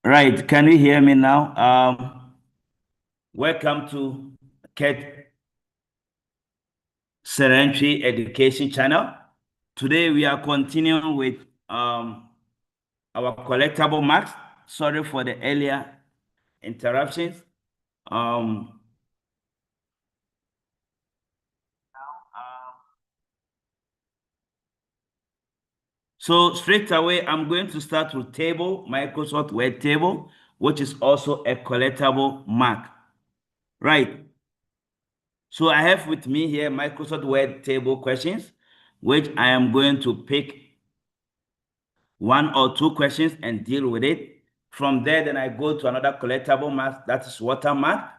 Right, can you hear me now? Welcome to Ket Serentry Education Channel. Today we are continuing with our collectible marks. Sorry for the earlier interruptions. Um, so straight away, I'm going to start with table, Microsoft Word table, which is also a collectible mark. Right. So I have with me here Microsoft Word table questions, which I am going to pick one or two questions and deal with it. From there, then I go to another collectible mark, that is watermark.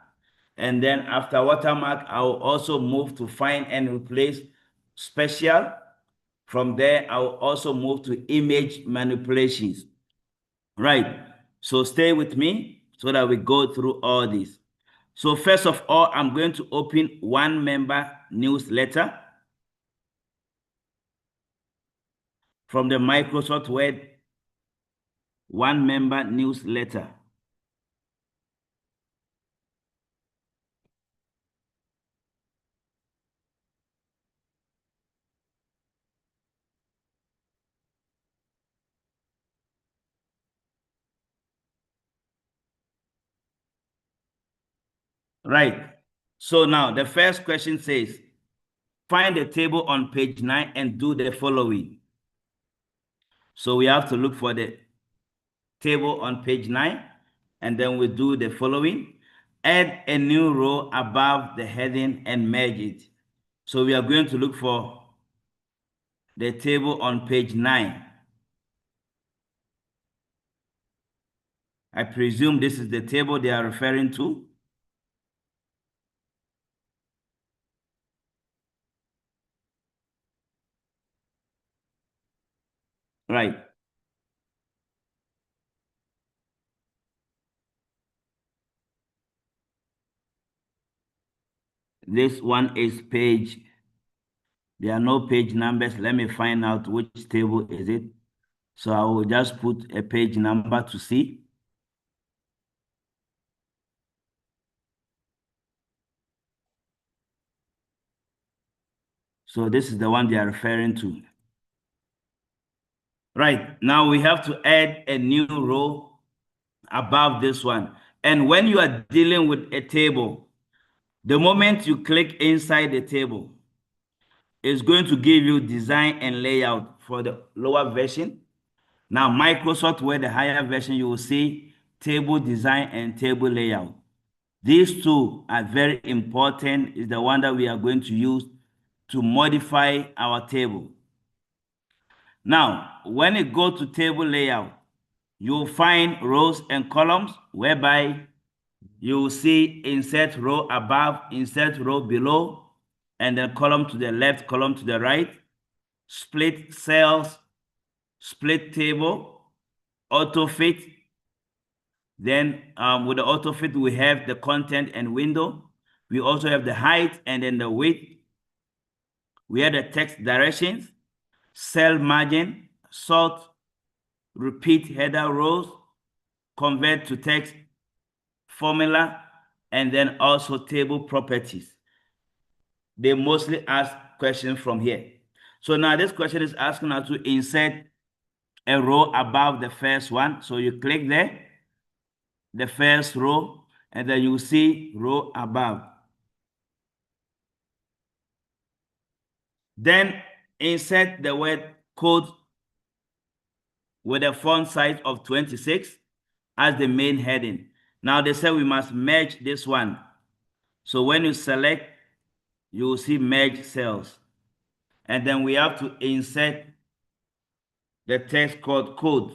And then after watermark, I will also move to find and replace special. From there, I will also move to image manipulations. Right. So stay with me so that we go through all this. So first of all, I'm going to open one member newsletter from the Microsoft Word one member newsletter. Right. So now the first question says, find the table on page 9 and do the following. So we have to look for the table on page 9, and then we do the following. Add a new row above the heading and merge it. So we are going to look for the table on page 9. I presume this is the table they are referring to. Right. This one is page. There are no page numbers. Let me find out which table is it. So I will just put a page number to see. So this is the one they are referring to. Right, now we have to add a new row above this one. And when you are dealing with a table, the moment you click inside the table, it's going to give you design and layout for the lower version. Now, Microsoft Word, the higher version, you will see table design and table layout. These two are very important. Is the one that we are going to use to modify our table. Now, when you go to table layout, you'll find rows and columns whereby you will see insert row above, insert row below, and then column to the left, column to the right, split cells, split table, auto fit. Then with the auto fit, we have the content and window. We also have the height and then the width. We have the text directions, cell margin, sort, repeat header rows, convert to text formula, and then also table properties. They mostly ask questions from here. So now this question is asking us to insert a row above the first one. So you click there, the first row, and then you see row above. Then insert the word code with a font size of 26 as the main heading. Now they say we must merge this one. So when you select, you will see merge cells. And then we have to insert the text called code.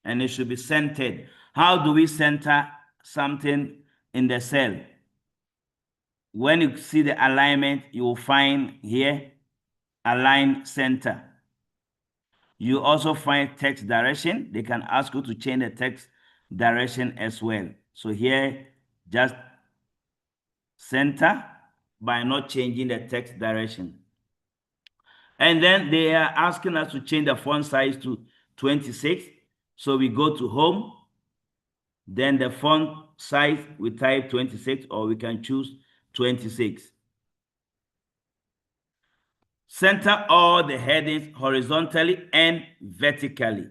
And it should be centered. How do we center something in the cell? When you see the alignment, you will find here, align center. You also find text direction. They can ask you to change the text direction as well. So here, just center by not changing the text direction. And then they are asking us to change the font size to 26. So we go to home, then the font size, we type 26, or we can choose 26. Center all the headings horizontally and vertically.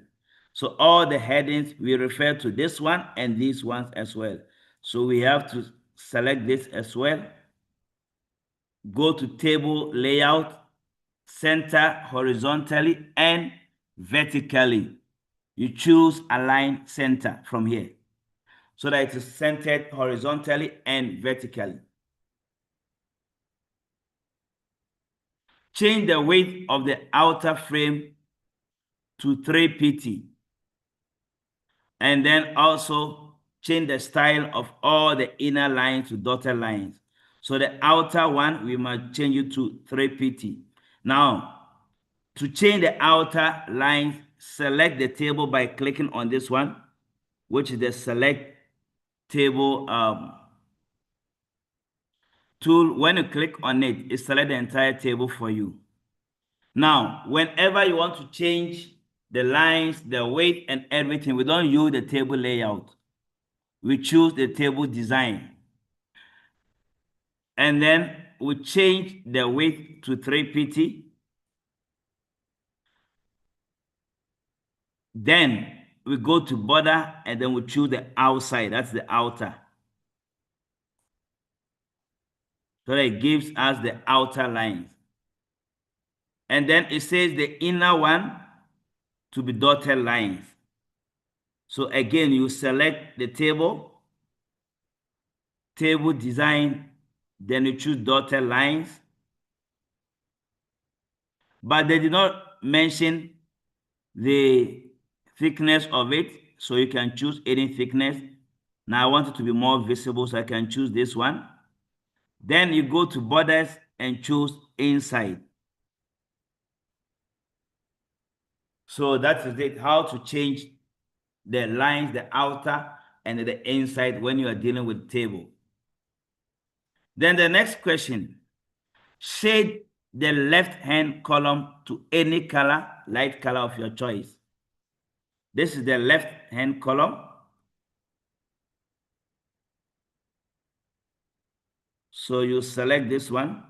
So all the headings, we refer to this one and these ones as well. So we have to select this as well. Go to table layout, center horizontally and vertically. You choose align center from here so that it is centered horizontally and vertically. Change the width of the outer frame to 3 pt. And then also change the style of all the inner lines to dotted lines. So the outer one, we must change it to 3 pt. Now, to change the outer lines, select the table by clicking on this one, which is the select table tool. When you click on it, it selects the entire table for you. Now, whenever you want to change the lines, the weight, and everything, we don't use the table layout. We choose the table design. And then we change the width to 3 pt. Then we go to border and then we choose the outside. That's the outer. So that it gives us the outer lines. And then it says the inner one to be dotted lines. So again, you select the table design, then you choose dotted lines. But they did not mention the thickness of it, so you can choose any thickness. Now I want it to be more visible, so I can choose this one. Then you go to borders and choose inside. So that is it, how to change the lines, the outer and the inside when you are dealing with table. Then the next question, shade the left-hand column to any color, light color of your choice. This is the left-hand column. So you select this one.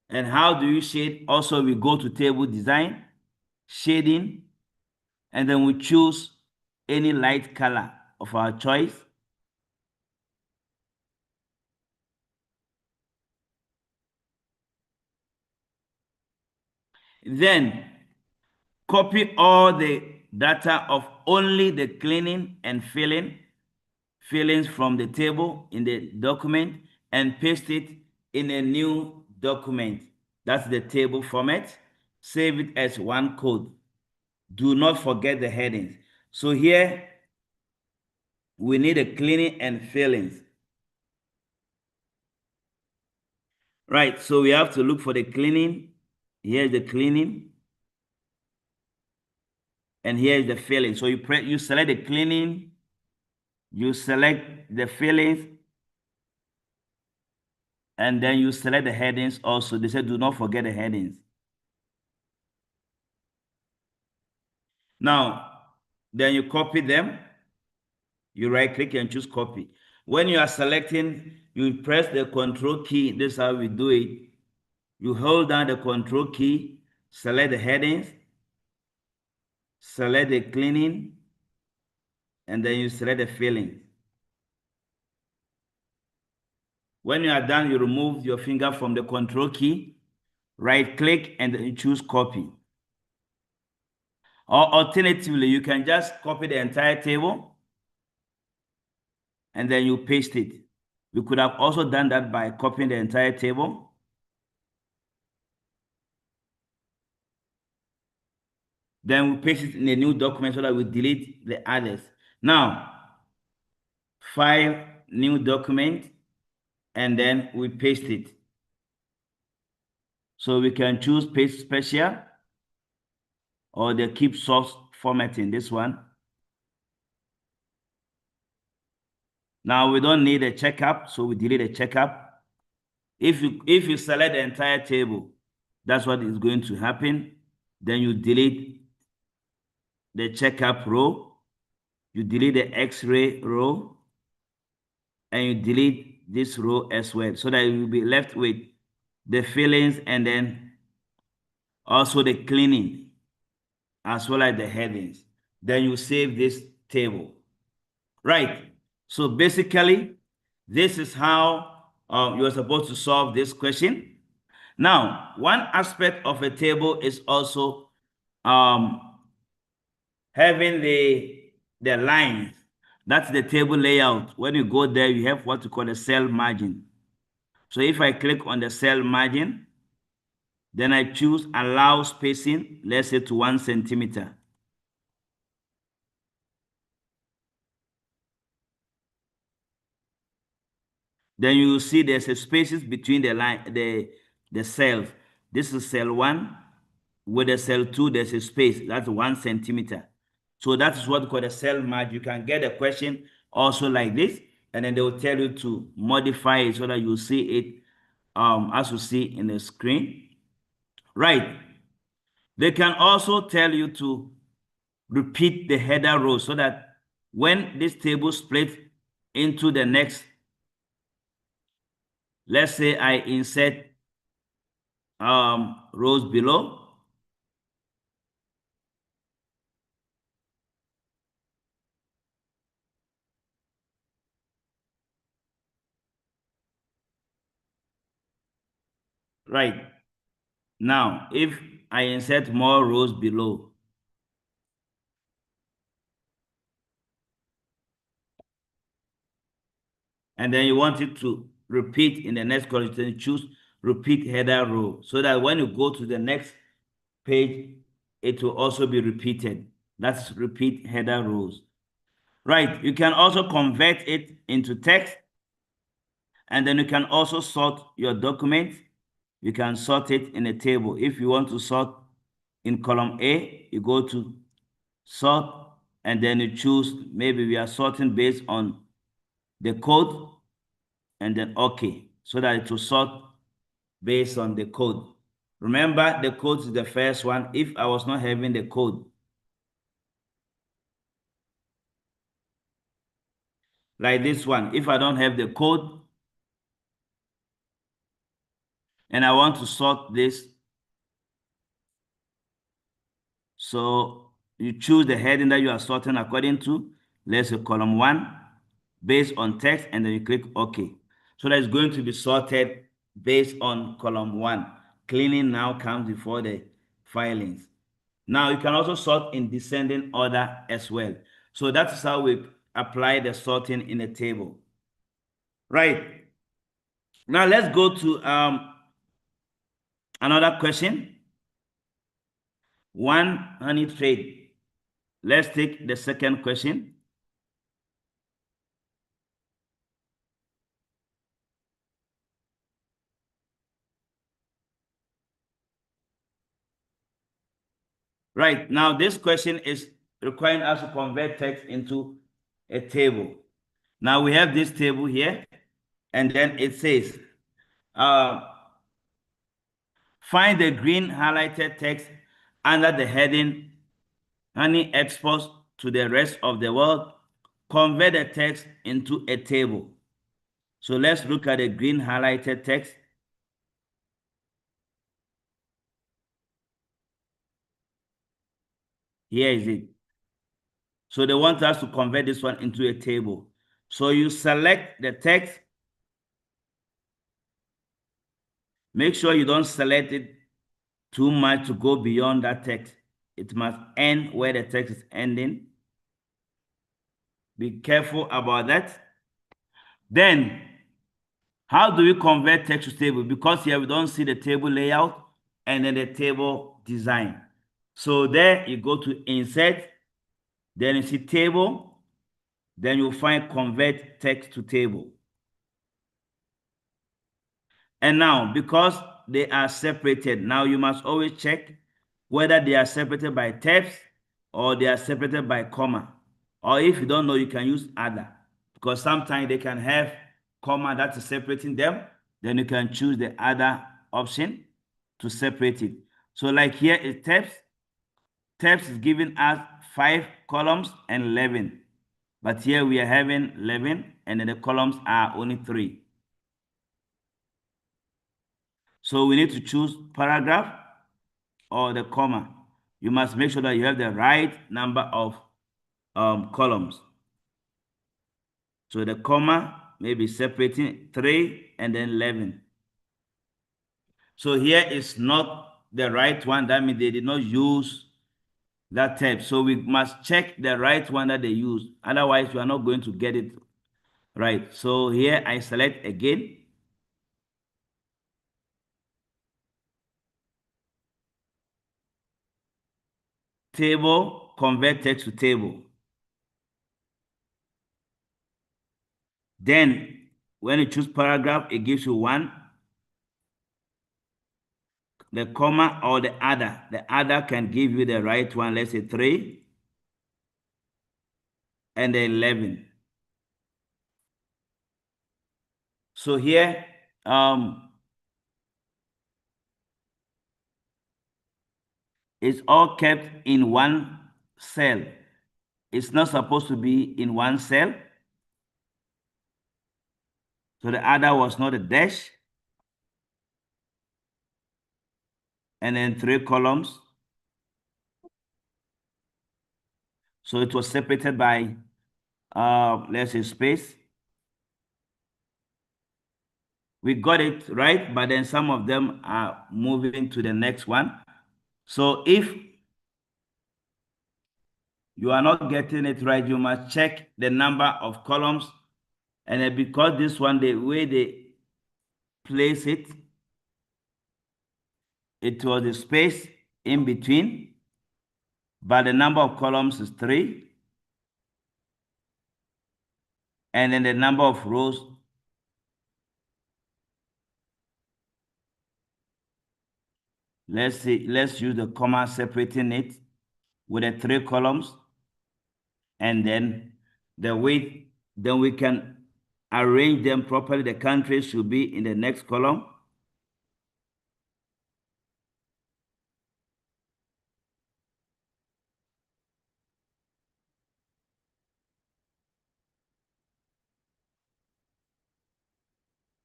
And how do you shade? Also, we go to table design, shading, and then we choose any light color of our choice. Then copy all the data of only the cleaning and fillings from the table in the document and paste it in a new document. That's the table format. Save it as one code. Do not forget the headings. So here we need a cleaning and fillings. Right, so we have to look for the cleaning. Here's the cleaning. And here is the filling. So you select the cleaning, you select the fillings, and then you select the headings also. They said do not forget the headings. Now, then you copy them. You right click and choose copy. When you are selecting, you press the control key. This is how we do it. You hold down the control key, select the headings, select the cleaning, and then you select the filling. When you are done, you remove your finger from the control key, right click, and then you choose copy. Or alternatively, you can just copy the entire table and then you paste it. We could have also done that by copying the entire table. Then we paste it in a new document so that we delete the others. Now, file, new document, and then we paste it. So we can choose paste special or the keep source formatting, this one. Now we don't need a checkup, so we delete a checkup. If you select the entire table, that's what is going to happen. Then you delete the checkup row, you delete the X-ray row, and you delete this row as well, so that you will be left with the fillings and then also the cleaning as well as the headings. Then you save this table. Right. So basically, this is how you're supposed to solve this question. Now, one aspect of a table is also having the lines. That's the table layout. When you go there, you have what you call a cell margin. So if I click on the cell margin, then I choose allow spacing, let's say to 1 centimeter. Then you will see there's a spaces between the cells. This is cell 1. With the cell 2, there's a space. That's 1 centimeter. So that is what called a cell margin. You can get a question also like this, and then they will tell you to modify it so that you see it as you see in the screen. Right. They can also tell you to repeat the header row so that when this table splits into the next, let's say I insert rows below. Right. Now, if I insert more rows below, and then you want it to repeat in the next column, then choose repeat header row so that when you go to the next page, it will also be repeated. That's repeat header rows. Right. You can also convert it into text, and then you can also sort your document. You can sort it in a table. If you want to sort in column A, you go to sort, and then you choose, maybe we are sorting based on the code, and then OK, so that it will sort based on the code. Remember, the code is the first one. If I was not having the code, like this one, if I don't have the code and I want to sort this, so you choose the heading that you are sorting according to. Let's say column 1 based on text, and then you click OK. So that's going to be sorted based on column 1. Cleaning now comes before the filings. Now you can also sort in descending order as well. So that's how we apply the sorting in a table. Right. Now let's go to another question. One honey trade. Let's take the second question. Right. Now this question is requiring us to convert text into a table. Now we have this table here, and then it says, find the green highlighted text under the heading honey exports to the rest of the world. Convert the text into a table. So let's look at the green highlighted text. Here is it. So they want us to convert this one into a table. So you select the text. Make sure you don't select it too much to go beyond that text. It must end where the text is ending. Be careful about that. Then, how do we convert text to table? Because here we don't see the table layout and then the table design. So there you go to insert, then you see table, then you'll find convert text to table. And now, because they are separated, now you must always check whether they are separated by tabs or they are separated by comma. Or if you don't know, you can use other, because sometimes they can have comma that is separating them. Then you can choose the other option to separate it. So like here is tabs. Tabs is giving us 5 columns and 11. But here we are having 11 and then the columns are only 3. So we need to choose paragraph or the comma. You must make sure that you have the right number of columns. So the comma may be separating 3 and then 11. So here is not the right one. That means they did not use that tab. So we must check the right one that they use. Otherwise, we are not going to get it right. So here I select again. Table, convert text to table. Then when you choose paragraph, it gives you 1. The comma or the other. The other can give you the right one. Let's say 3 and then 11. So here, it's all kept in one cell. It's not supposed to be in one cell. So the other was not a dash. And then 3 columns. So it was separated by, let's say, space. We got it right, but then some of them are moving to the next one. So if you are not getting it right, you must check the number of columns. And then because this one, the way they place it, it was a space in between, but the number of columns is 3. And then the number of rows, let's use the comma separating it with the 3 columns. And then the width, then we can arrange them properly. The countries should be in the next column.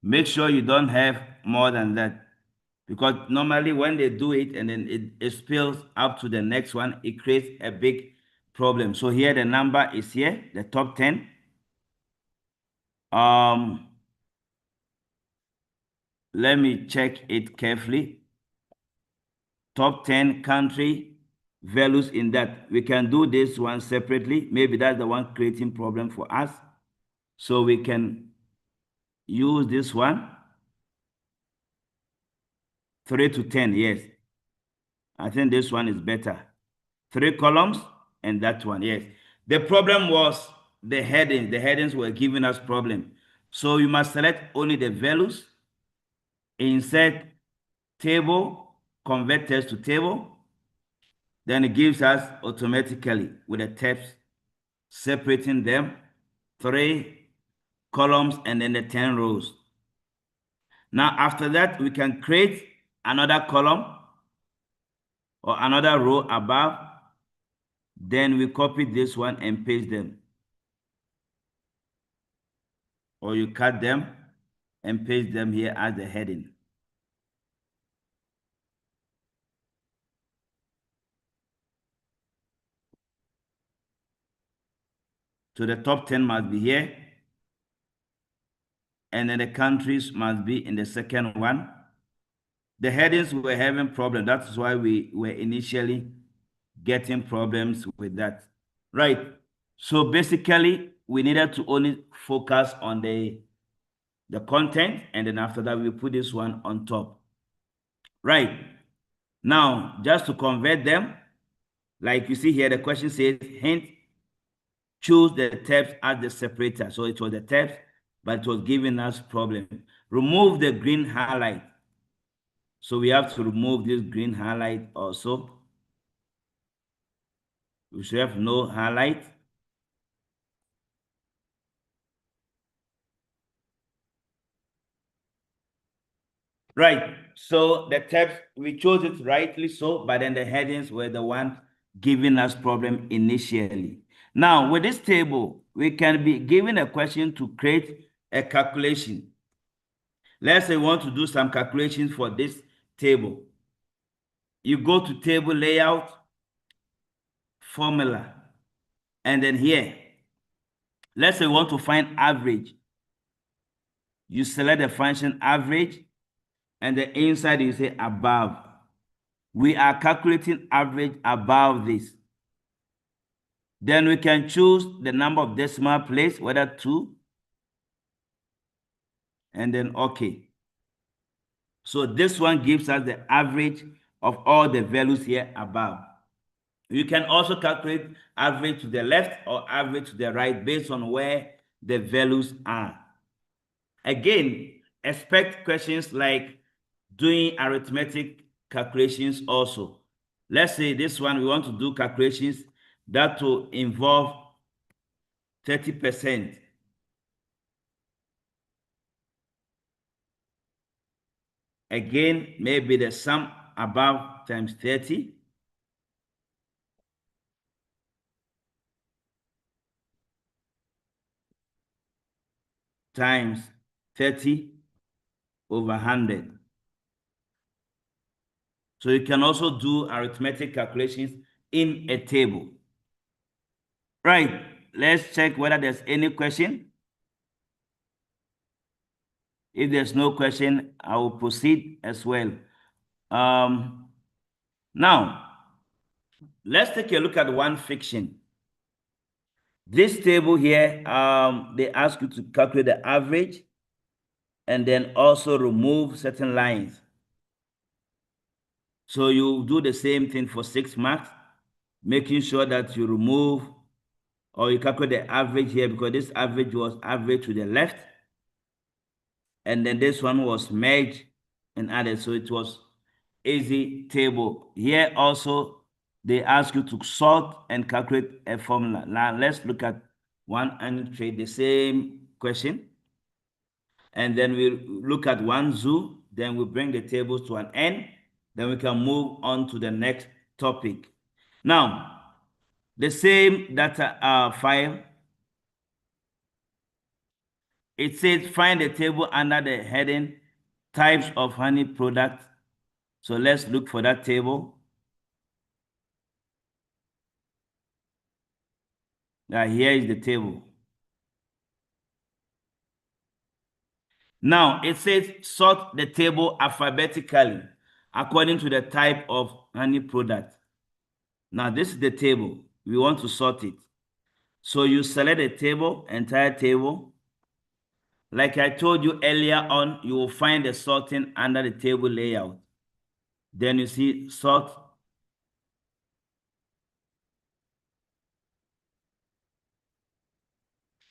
Make sure you don't have more than that, because normally when they do it and then it spills up to the next one, it creates a big problem. So here the number is here, the top 10. Let me check it carefully. Top 10 country values in that. We can do this one separately. Maybe that's the one creating problem for us. So we can use this one. 3 to 10, yes. I think this one is better. 3 columns and that one, yes. The problem was the headings. The headings were giving us problem. So you must select only the values, insert table, convert text to table. Then it gives us automatically with the tabs, separating them, 3 columns and then the 10 rows. Now after that, we can create another column or another row above. Then we copy this one and paste them. Or you cut them and paste them here as the heading. So the top 10 must be here. And then the countries must be in the second one. The headings were having problems. That's why we were initially getting problems with that. Right. So basically, we needed to only focus on the content, and then after that, we put this one on top. Right. Now, just to convert them, like you see here, the question says, hint, choose the tabs as the separator. So it was the tabs, but it was giving us problem. Remove the green highlight. So we have to remove this green highlight also. We should have no highlight. Right. So the tabs, we chose it rightly so, but then the headings were the one giving us problem initially. Now, with this table, we can be given a question to create a calculation. Let's say we want to do some calculations for this table. You go to table layout, formula, and then here, let's say we want to find average. You select the function average, and the inside you say above. We are calculating average above this. Then we can choose the number of decimal place, whether 2, and then OK. So this one gives us the average of all the values here above. You can also calculate average to the left or average to the right based on where the values are. Again, expect questions like doing arithmetic calculations also. Let's say this one, we want to do calculations that will involve 30%. Again, maybe the sum above times 30. Times 30 over 100. So you can also do arithmetic calculations in a table. Right, let's check whether there's any question. If there's no question, I will proceed as well. Now, let's take a look at one fiction. This table here, they ask you to calculate the average and then also remove certain lines. So you do the same thing for 6 marks, making sure that you remove or you calculate the average here because this average was average to the left. And then this one was merged and added. So it was easy table. Here also, they ask you to sort and calculate a formula. Now let's look at one and trade the same question. And then we look at one zoo, then we bring the tables to an end, then we can move on to the next topic. Now, the same data file, it says find the table under the heading types of honey products. So let's look for that table. Here is the table. Now it says sort the table alphabetically according to the type of honey product. Now this is the table. We want to sort it. So you select the table, entire table. Like I told you earlier on, you will find the sorting under the table layout. Then you see sort.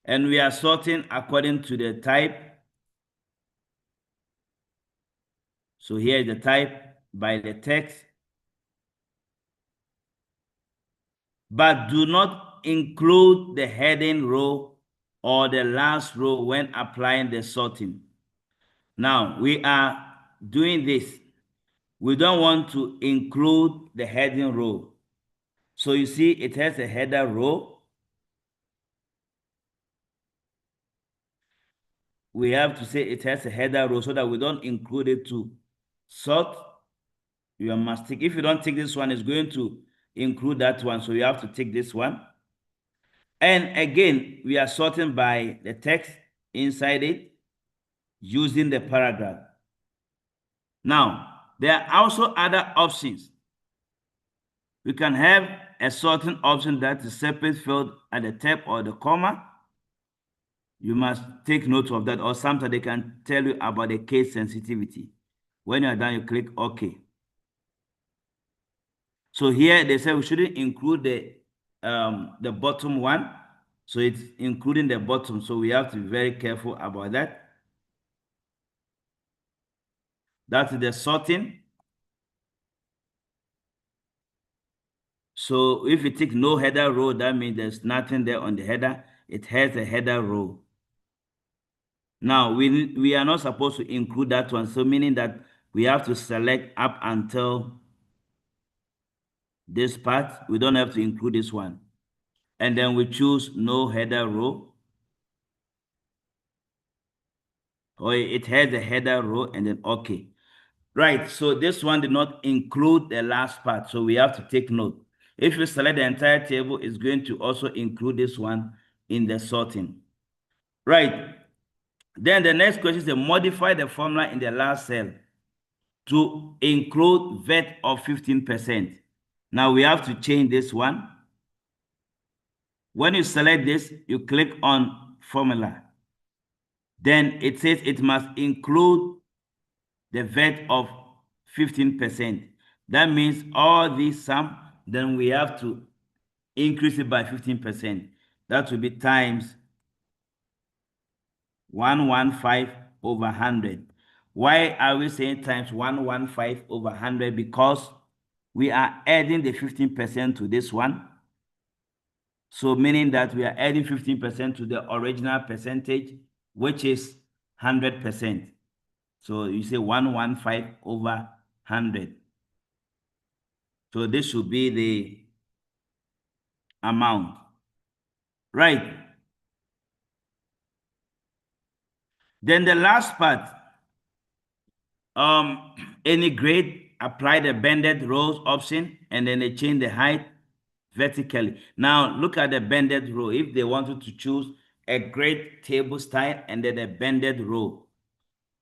And we are sorting according to the type. So here is the type by the text. But do not include the heading row or the last row when applying the sorting. Now, we are doing this. We don't want to include the heading row. So you see, it has a header row. We have to say it has a header row so that we don't include it to sort. You must take, if you don't take this one, it's going to include that one. So you have to take this one. And again, we are sorting by the text inside it using the paragraph. Now, there are also other options. We can have a sorting option that is separate field at the top or the comma. You must take note of that, or sometimes they can tell you about the case sensitivity. When you're done, you click OK. So here they say we shouldn't include the bottom one. So it's including the bottom. So we have to be very careful about that. That's the sorting. So if you take no header row, that means there's nothing there on the header. It has a header row. Now, we are not supposed to include that one. So meaning that we have to select up until this part. We don't have to include this one. And then we choose no header row. Or it has a header row and then okay. Right, so this one did not include the last part, so we have to take note. If you select the entire table, it's going to also include this one in the sorting. Right, then the next question is modify the formula in the last cell to include VAT of 15%. Now we have to change this one. When you select this, you click on formula. Then it says it must include the VAT of 15%. That means all these sum, then we have to increase it by 15%. That will be times 115 over 100. Why are we saying times 115 over 100? Because we are adding the 15% to this one. So meaning that we are adding 15% to the original percentage, which is 100%. So you say 115 over 100. So this should be the amount. Right. Then the last part, any grade, apply the bended rows option, and then they change the height vertically. Now look at the bended row. If they wanted to choose a grade table style and then a bended row.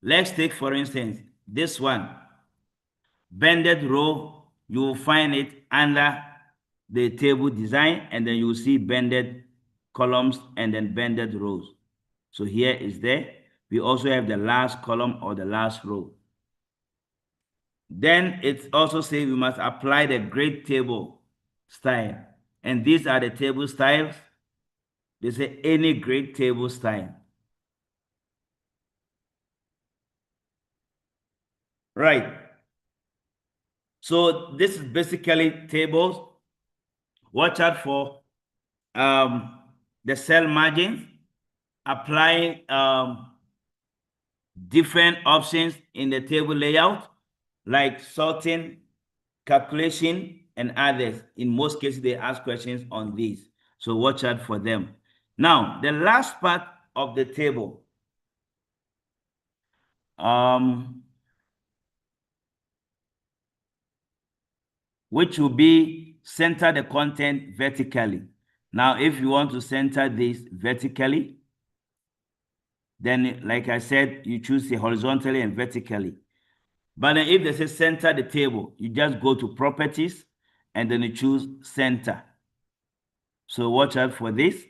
Let's take, for instance, this one. Bended row, you will find it under the table design, and then you will see bended columns and then bended rows. So here is there. We also have the last column or the last row. Then it also says we must apply the grade table style. And these are the table styles. They say any grade table style. Right. So this is basically tables. Watch out for the cell margins, applying different options in the table layout, like sorting, calculation, and others. In most cases, they ask questions on these. So watch out for them. Now, the last part of the table. Which will be center the content vertically. Now, if you want to center this vertically, then like I said, you choose it horizontally and vertically. But then if they say center the table, you just go to properties and then you choose center. So watch out for this.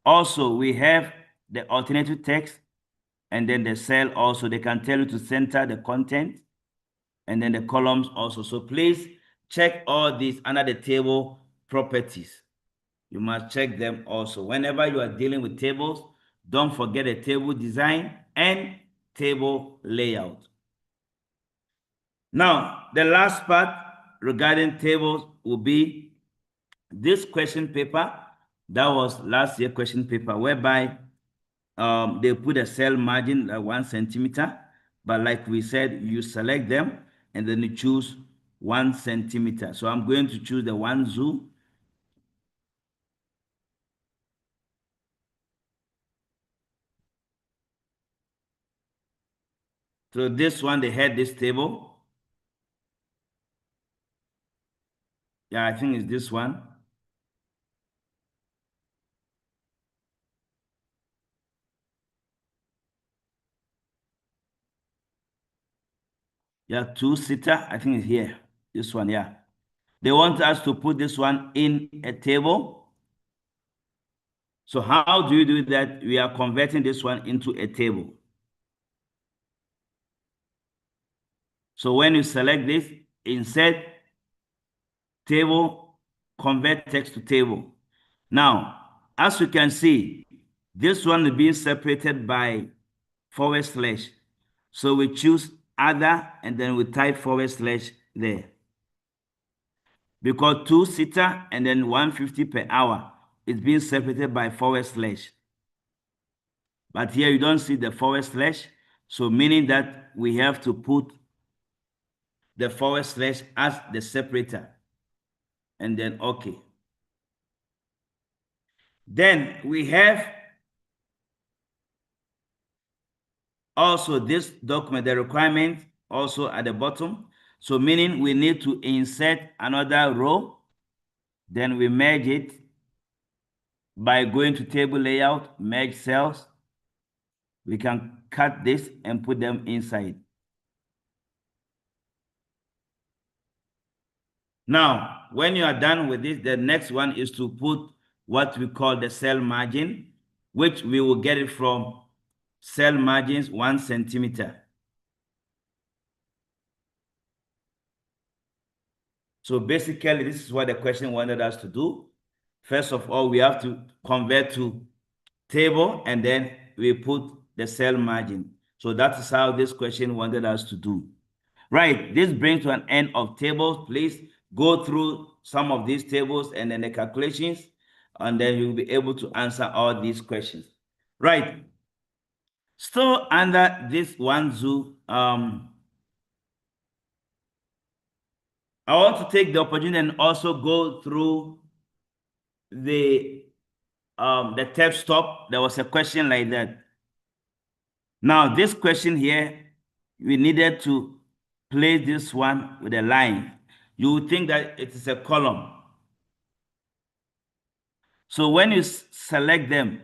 Also, we have the alternative text and then the cell also. They can tell you to center the content and then the columns also. So please check all these under the table properties. You must check them also. Whenever you are dealing with tables, don't forget the table design and table layout. Now, the last part regarding tables will be this question paper. That was last year question paper, whereby they put a cell margin like 1 centimeter. But like we said, you select them and then you choose 1 centimeter. So I'm going to choose the one zoo. So this one, they had this table. Yeah, I think it's this one. Yeah, two-seater, I think it's here. This one, yeah. They want us to put this one in a table. So how do you do that? We are converting this one into a table. So when you select this, insert table, convert text to table. Now, as you can see, this one is being separated by /. So we choose other and then we type / there. Because two-seater and then 150 per hour is being separated by /. But here you don't see the /. So meaning that we have to put the / as the separator. and then okay. Then we have also this document, the requirement also at the bottom. So meaning we need to insert another row. Then we merge it by going to table layout, merge cells. We can cut this and put them inside. Now, when you are done with this, the next one is to put what we call the cell margin, which we will get it from cell margins 1 centimeter. So basically, this is what the question wanted us to do. First of all, we have to convert to table, and then we put the cell margin. So that is how this question wanted us to do. Right, this brings to an end of tables. Please go through some of these tables and then the calculations, and then you'll be able to answer all these questions. Right. Still under this one zoo, I want to take the opportunity and also go through the tab stop. There was a question like that. Now, this question here, we needed to place this one with a line. You would think that it is a column. So when you select them,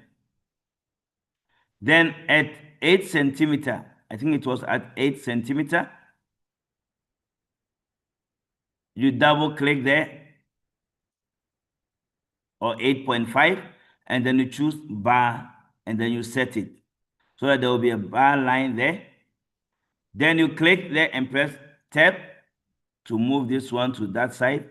then at 8 centimeter, I think it was at 8 centimeter, you double click there, or 8.5, and then you choose bar, and then you set it so that there will be a bar line there. Then you click there and press tab to move this one to that side.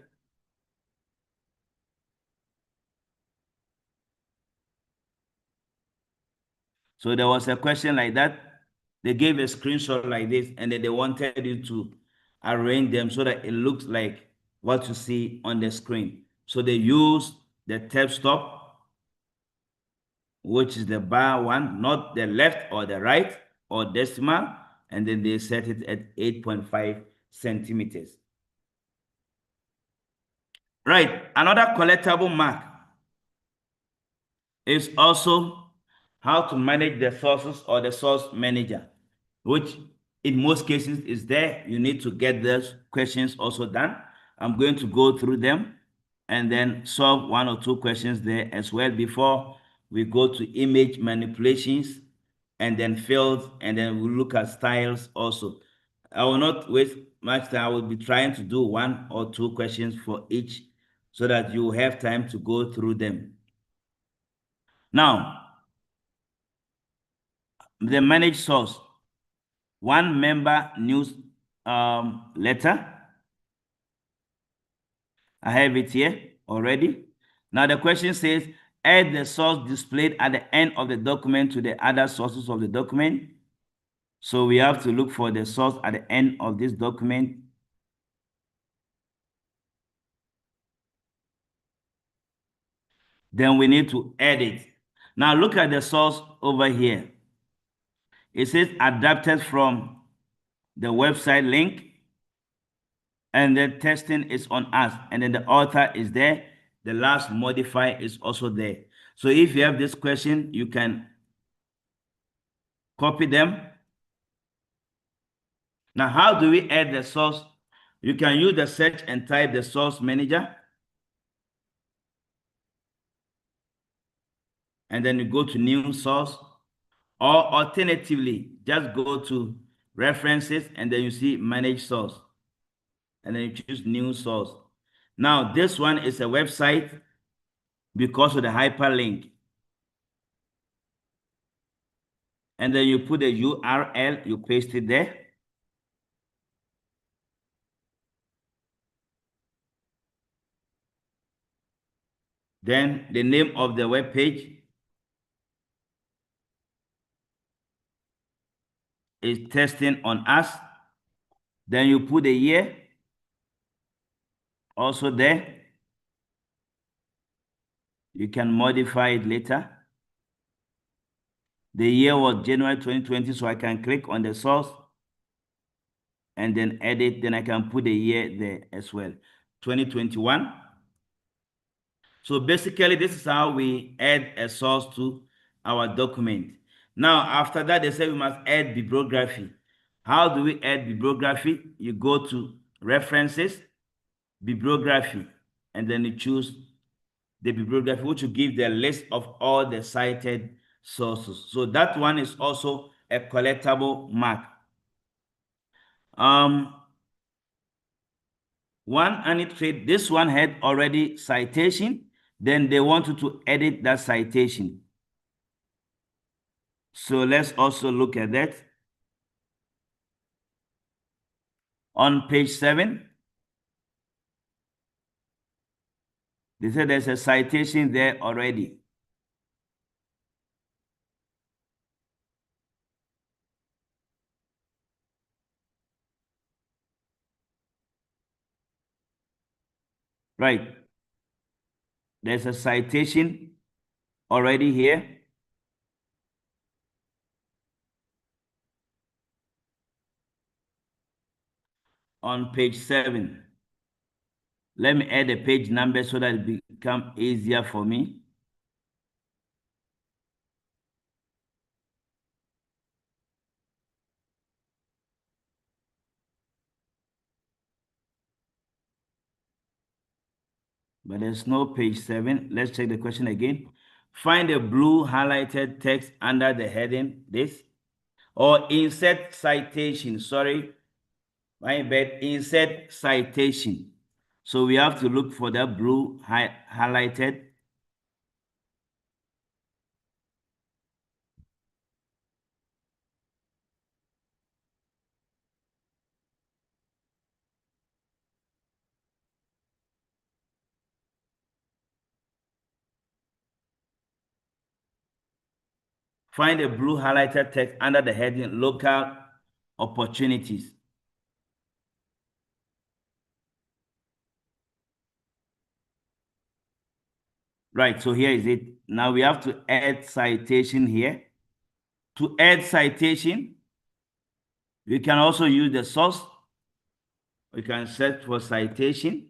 So there was a question like that. They gave a screenshot like this, and then they wanted you to arrange them so that it looks like what you see on the screen. So they use the tab stop, which is the bar one, not the left or the right or decimal, and then they set it at 8.5 centimeters. Right, another collectible mark is also how to manage the sources or the source manager, which in most cases is there. You need to get those questions also done. I'm going to go through them and then solve 1 or 2 questions there as well before we go to image manipulations and then fields, and then we'll look at styles also. I will not waste much time. I will be trying to do 1 or 2 questions for each so that you have time to go through them. Now, the managed source, one member news letter. I have it here already. Now the question says, add the source displayed at the end of the document to the other sources of the document. So we have to look for the source at the end of this document. Then we need to add it. Now look at the source over here. It says adapted from the website link, and the testing is on us, and then the author is there. The last modifier is also there. So if you have this question, you can copy them. Now, how do we add the source? You can use the search and type the source manager. And then you go to new source. Or alternatively, just go to references and then you see manage source. And then you choose new source. Now, this one is a website because of the hyperlink. And then you put the URL, you paste it there. Then the name of the web page is testing on us. Then you put the year also there. You can modify it later. The year was January 2020, so I can click on the source and then edit. Then I can put the year there as well. 2021. So basically, this is how we add a source to our document. Now, after that, they say we must add bibliography. How do we add bibliography? You go to References, Bibliography, and then you choose the bibliography, which will give the list of all the cited sources. So that one is also a collectible mark. One, I need to say this one had already citation, then they wanted to edit that citation. So let's also look at that. On page 7, they said there's a citation there already. Right. There's a citation already here. On page 7. Let me add a page number so that it become easier for me. But there's no page 7. Let's check the question again. Find a blue highlighted text under the heading, this, or insert citation. Sorry, my bad, insert citation. So we have to look for that blue highlighted. Find a blue highlighted text under the heading Local Opportunities. Right, so here is it. Now we have to add citation here. To add citation, we can also use the source. We can search for citation.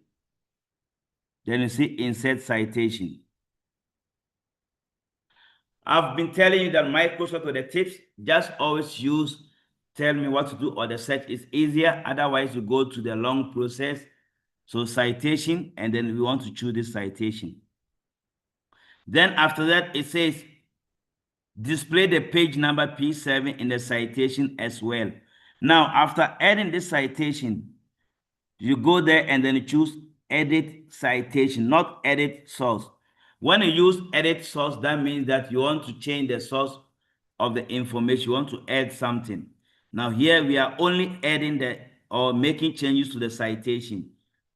Then you see insert citation. I've been telling you that Microsoft with the tips, just always use tell me what to do, or the search is easier. Otherwise, you go to the long process. So citation, and then we want to choose this citation. Then after that, it says display the page number P7 in the citation as well. Now, after adding this citation, you go there and then you choose edit citation, not edit source. When you use edit source, that means that you want to change the source of the information. You want to add something. Now here we are only adding or making changes to the citation.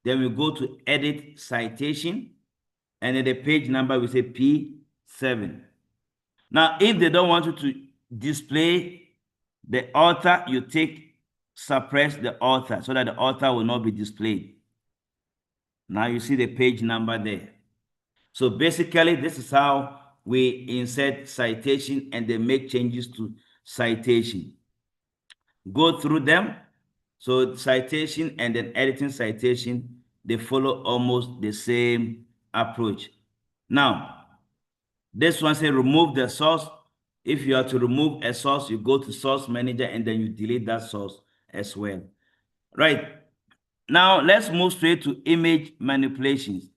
Then we go to edit citation, and then the page number we say P7. Now, if they don't want you to display the author, you suppress the author so that the author will not be displayed. Now you see the page number there. So basically, this is how we insert citation and then make changes to citation. Go through them. So citation and then editing citation, they follow almost the same approach. Now, this one says remove the source. If you are to remove a source, you go to Source Manager and then you delete that source as well. Right. Now, let's move straight to image manipulations.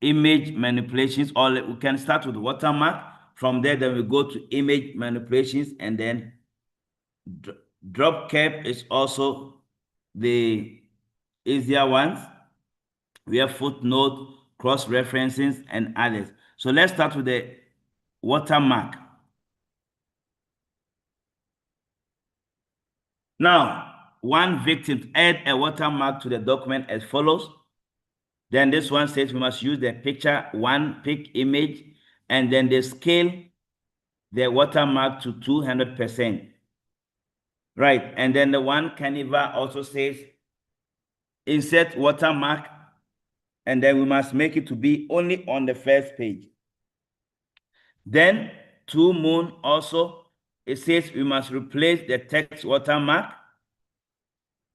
Image manipulations, or we can start with watermark. From there, then we go to image manipulations, and then drop cap is also the easier ones. We have footnote, cross references, and others. So let's start with the watermark. Now, one victim, add a watermark to the document as follows. Then this one says we must use the picture one pick image, and then they scale the watermark to 200%. Right, and then the one Canva also says insert watermark, and then we must make it to be only on the first page. Then Two Moon also, it says we must replace the text watermark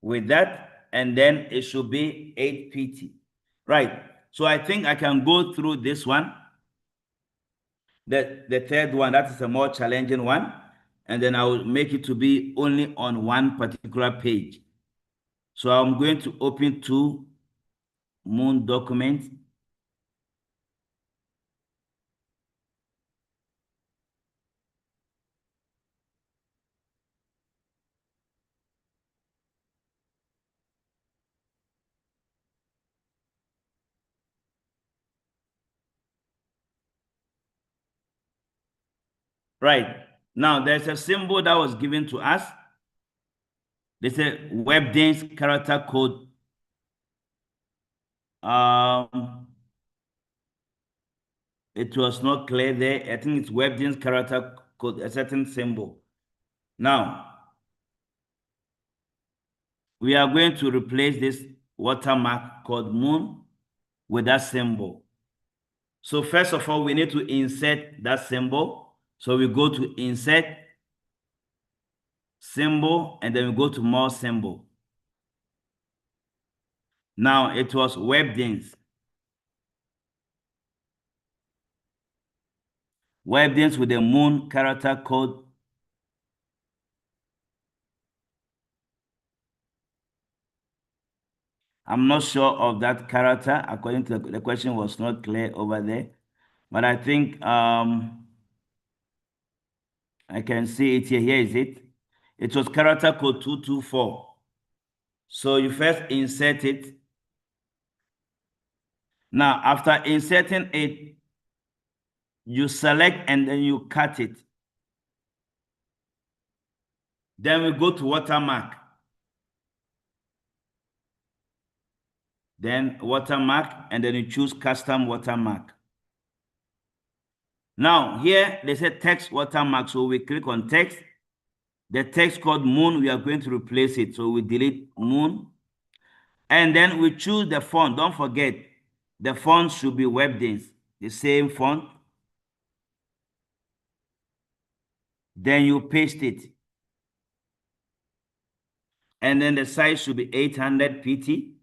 with that, and then it should be 8pt. Right. So I think I can go through this one. The third one, that is a more challenging one. And then I will make it to be only on one particular page. So I'm going to open two moon documents. Right. Now there's a symbol that was given to us. They say Webdins character code. It was not clear there. I think it's Webdins character code, a certain symbol. Now, we are going to replace this watermark called moon with that symbol. So first of all, we need to insert that symbol. So we go to insert symbol, and then we go to more symbol. Now it was Webdins. Webdins with the moon character code. I'm not sure of that character. According to the question was not clear over there. But I think I can see it here. Here is it. It was character code 224. So you first insert it. Now, after inserting it, you select and then you cut it. Then we go to watermark. Then watermark, and then you choose custom watermark. Now, here they say text watermark. So we click on text. The text called moon, we are going to replace it. So we delete moon. And then we choose the font. Don't forget, the font should be Webdins, the same font. Then you paste it. And then the size should be 800 pt.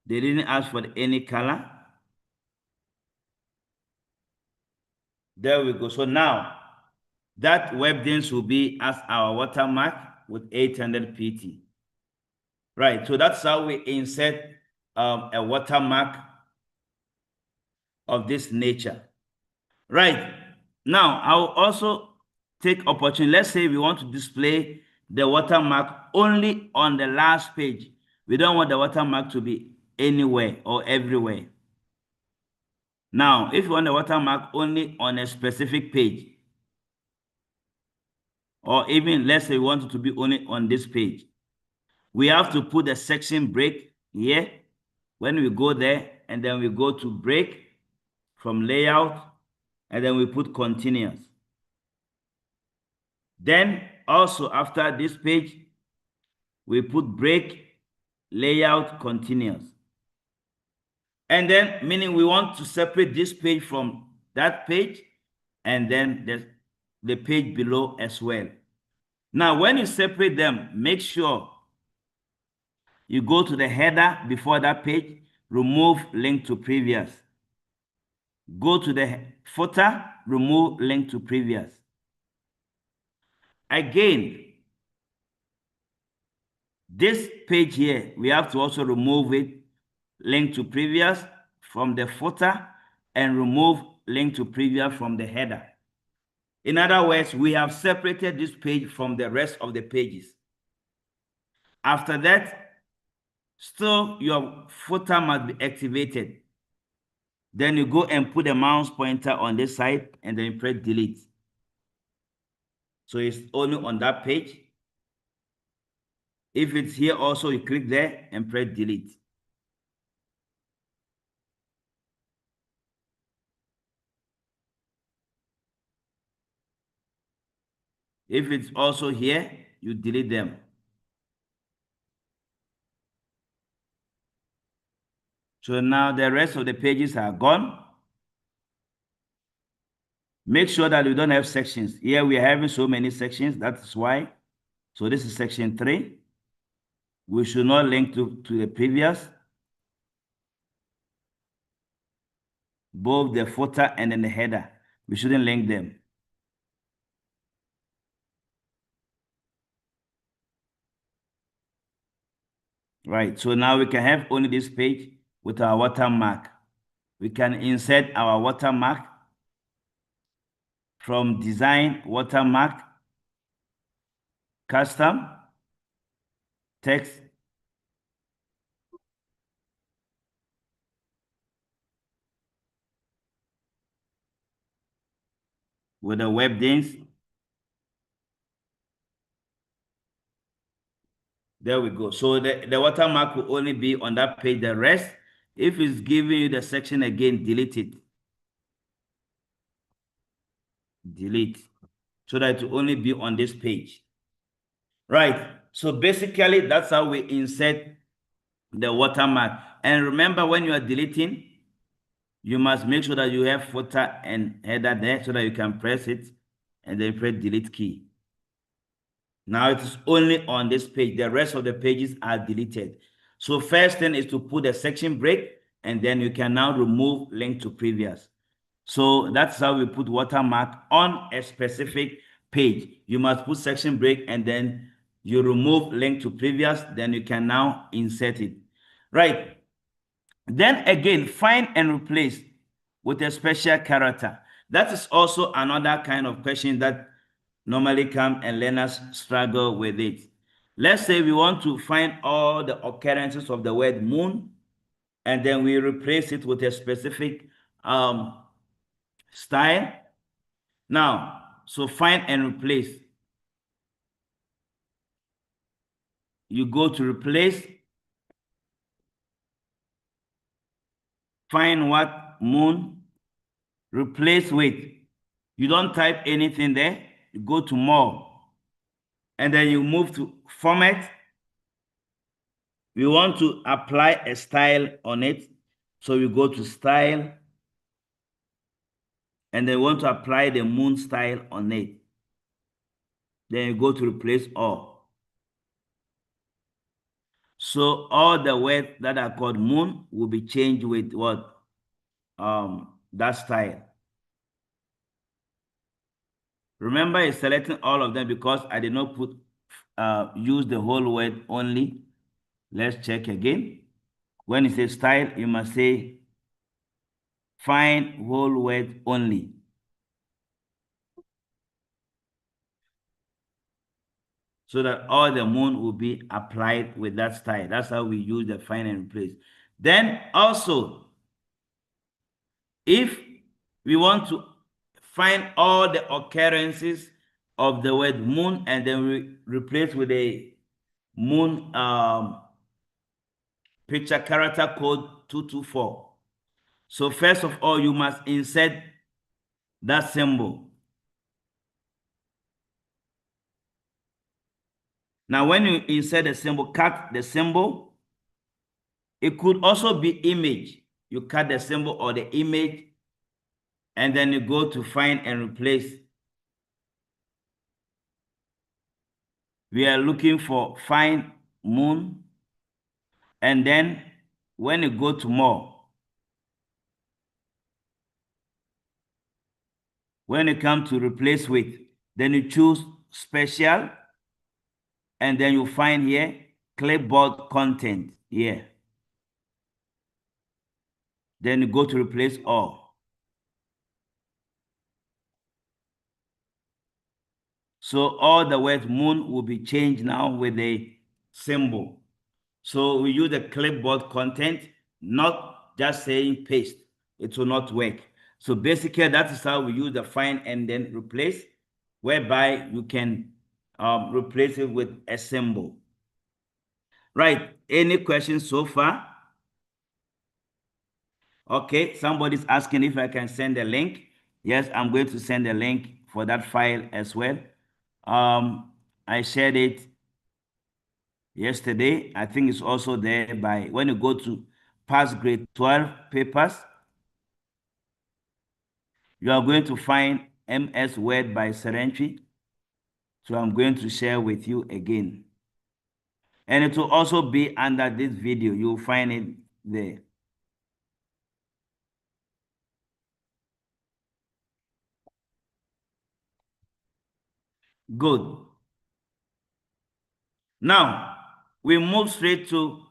They didn't ask for any color. There we go. So now that Webdins will be as our watermark with 800 pt. Right. So that's how we insert a watermark of this nature. Right. Now, I'll also take opportunity. Let's say we want to display the watermark only on the last page. We don't want the watermark to be anywhere or everywhere. Now, if you want the watermark only on a specific page, or even let's say we want it to be only on this page, we have to put a section break here. When we go there, and then we go to break from layout, and then we put continuous. Then also after this page, we put break, layout, continuous. And then meaning we want to separate this page from that page, and then the page below as well. Now, when you separate them, make sure you go to the header before that page, remove link to previous. Go to the footer, remove link to previous. Again, this page here, we have to also remove it, link to previous from the footer, and remove link to previous from the header. In other words, we have separated this page from the rest of the pages. After that, still your footer must be activated. Then you go and put the mouse pointer on this side, and then you press delete. So it's only on that page. If it's here also, you click there and press delete. If it's also here, you delete them. So now the rest of the pages are gone. Make sure that you don't have sections. Here we are having so many sections. That's why. So this is section 3. We should not link to the previous. Both the footer and then the header. We shouldn't link them. Right, so now we can have only this page with our watermark. We can insert our watermark from design, watermark, custom, text, with the web things. There we go. So the watermark will only be on that page. The rest, if it's giving you the section again, delete it. Delete. So that it will only be on this page. Right. So basically, that's how we insert the watermark. And remember, when you are deleting, you must make sure that you have footer and header there so that you can press it and then press delete key. Now it is only on this page. The rest of the pages are deleted. So first thing is to put a section break, and then you can now remove link to previous. So that's how we put watermark on a specific page. You must put section break, and then you remove link to previous, then you can now insert it. Right. Then again, find and replace with a special character. That is also another kind of question that normally come and learners struggle with it. Let's say we want to find all the occurrences of the word moon, and then we replace it with a specific style. Now, so find and replace. You go to replace, find what moon, replace with. You don't type anything there. You go to more, and then you move to format. We want to apply a style on it, so we go to style, and then we want to apply the moon style on it. Then you go to replace all. So all the words that are called moon will be changed with what? That style. Remember, it's selecting all of them because I did not put use the whole word only. Let's check again. When it says style, you must say find whole word only. So that all the moon will be applied with that style. That's how we use the find and replace. Then also, if we want to find all the occurrences of the word moon and then we replace with a moon picture character code 224. So first of all, you must insert that symbol. Now, when you insert the symbol, cut the symbol. It could also be image. You cut the symbol or the image, and then you go to find and replace. We are looking for find moon, and then when you go to more, when you come to replace with, then you choose special, and then you find here clipboard content here. Then you go to replace all. So all the word moon will be changed now with a symbol. So we use the clipboard content, not just saying paste. It will not work. So basically, that is how we use the find and then replace, whereby you can replace it with a symbol. Right. Any questions so far? Okay. Somebody's asking if I can send a link. Yes, I'm going to send a link for that file as well. I shared it yesterday. I think it's also there by when you go to past grade 12 papers, you are going to find MS Word by Serenity. So I'm going to share with you again. And it will also be under this video. You'll find it there. Good. Now, we move straight to,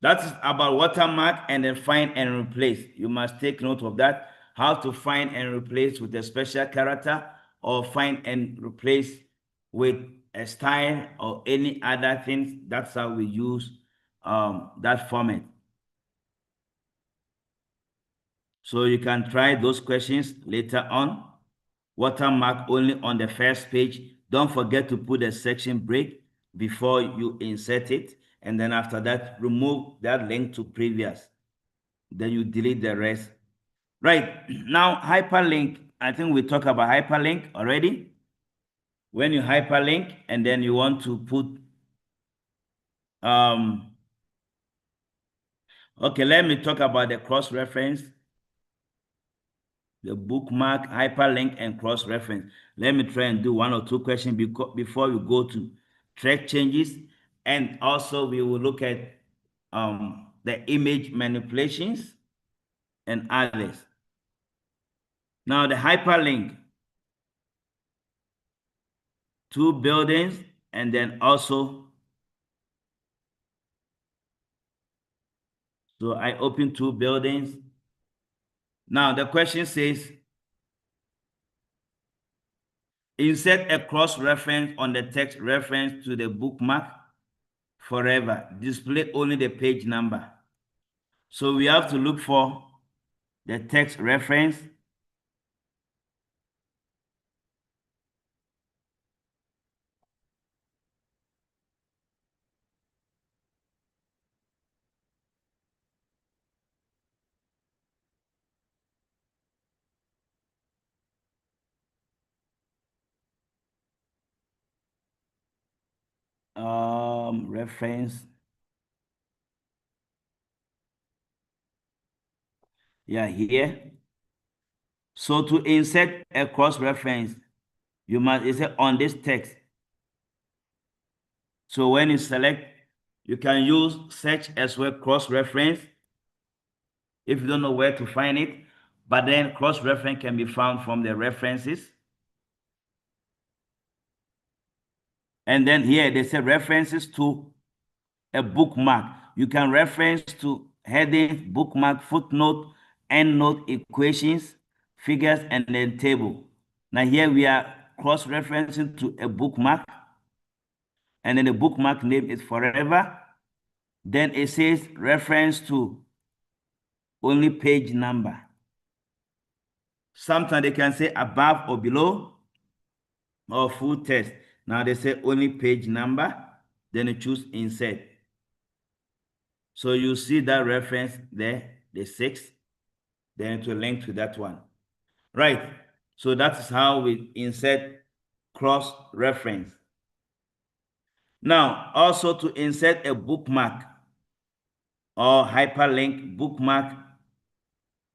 that is about watermark and then find and replace. You must take note of that. How to find and replace with a special character, or find and replace with a style or any other things. That's how we use that format. So you can try those questions later on. Watermark only on the first page. Don't forget to put a section break before you insert it. And then after that, remove that link to previous. Then you delete the rest. Right, now hyperlink. I think we talked about hyperlink already. When you hyperlink and then you want to put, okay, let me talk about the cross-reference, the bookmark, hyperlink, and cross-reference. Let me try and do one or two questions before we go to track changes. And also we will look at the image manipulations and others. Now the hyperlink, two buildings, and then also, so I open two buildings. Now the question says, insert a cross-reference on the text reference to the bookmark forever. Display only the page number. So we have to look for the text reference. Reference. Yeah, here. So to insert a cross-reference, you must insert on this text. So when you select, you can use search as well, cross-reference, if you don't know where to find it. But then cross-reference can be found from the references. And then here they say references to a bookmark. You can reference to headings, bookmark, footnote, endnote, equations, figures, and then table. Now here we are cross-referencing to a bookmark, and then the bookmark name is forever. Then it says reference to only page number. Sometimes they can say above or below or full text. Now they say only page number, then you choose insert. So you see that reference there, the 6, then to link to that one. Right. So that is how we insert cross-reference. Now, also to insert a bookmark or hyperlink bookmark,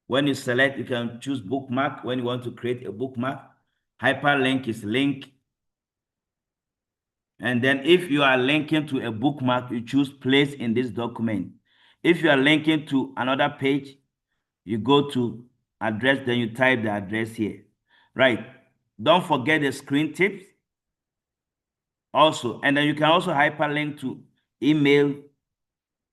when you select, you can choose bookmark when you want to create a bookmark. Hyperlink is link. And then if you are linking to a bookmark, you choose place in this document. If you are linking to another page, you go to address, then you type the address here. Right. Don't forget the screen tips also. And then you can also hyperlink to email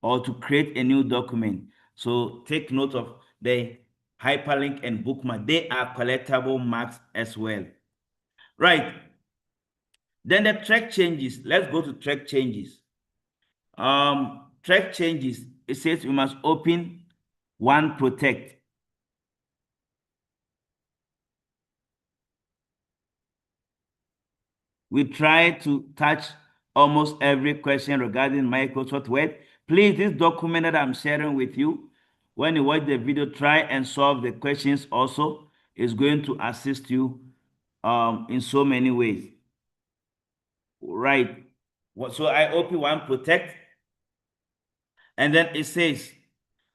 or to create a new document. So take note of the hyperlink and bookmark. They are collectible marks as well. Right. Then the track changes. Let's go to track changes. Track changes. It says we must open one protect. We try to touch almost every question regarding Microsoft Word. Please, this document that I'm sharing with you, when you watch the video, try and solve the questions also. It's going to assist you in so many ways. Right. So I open one protect, and then it says,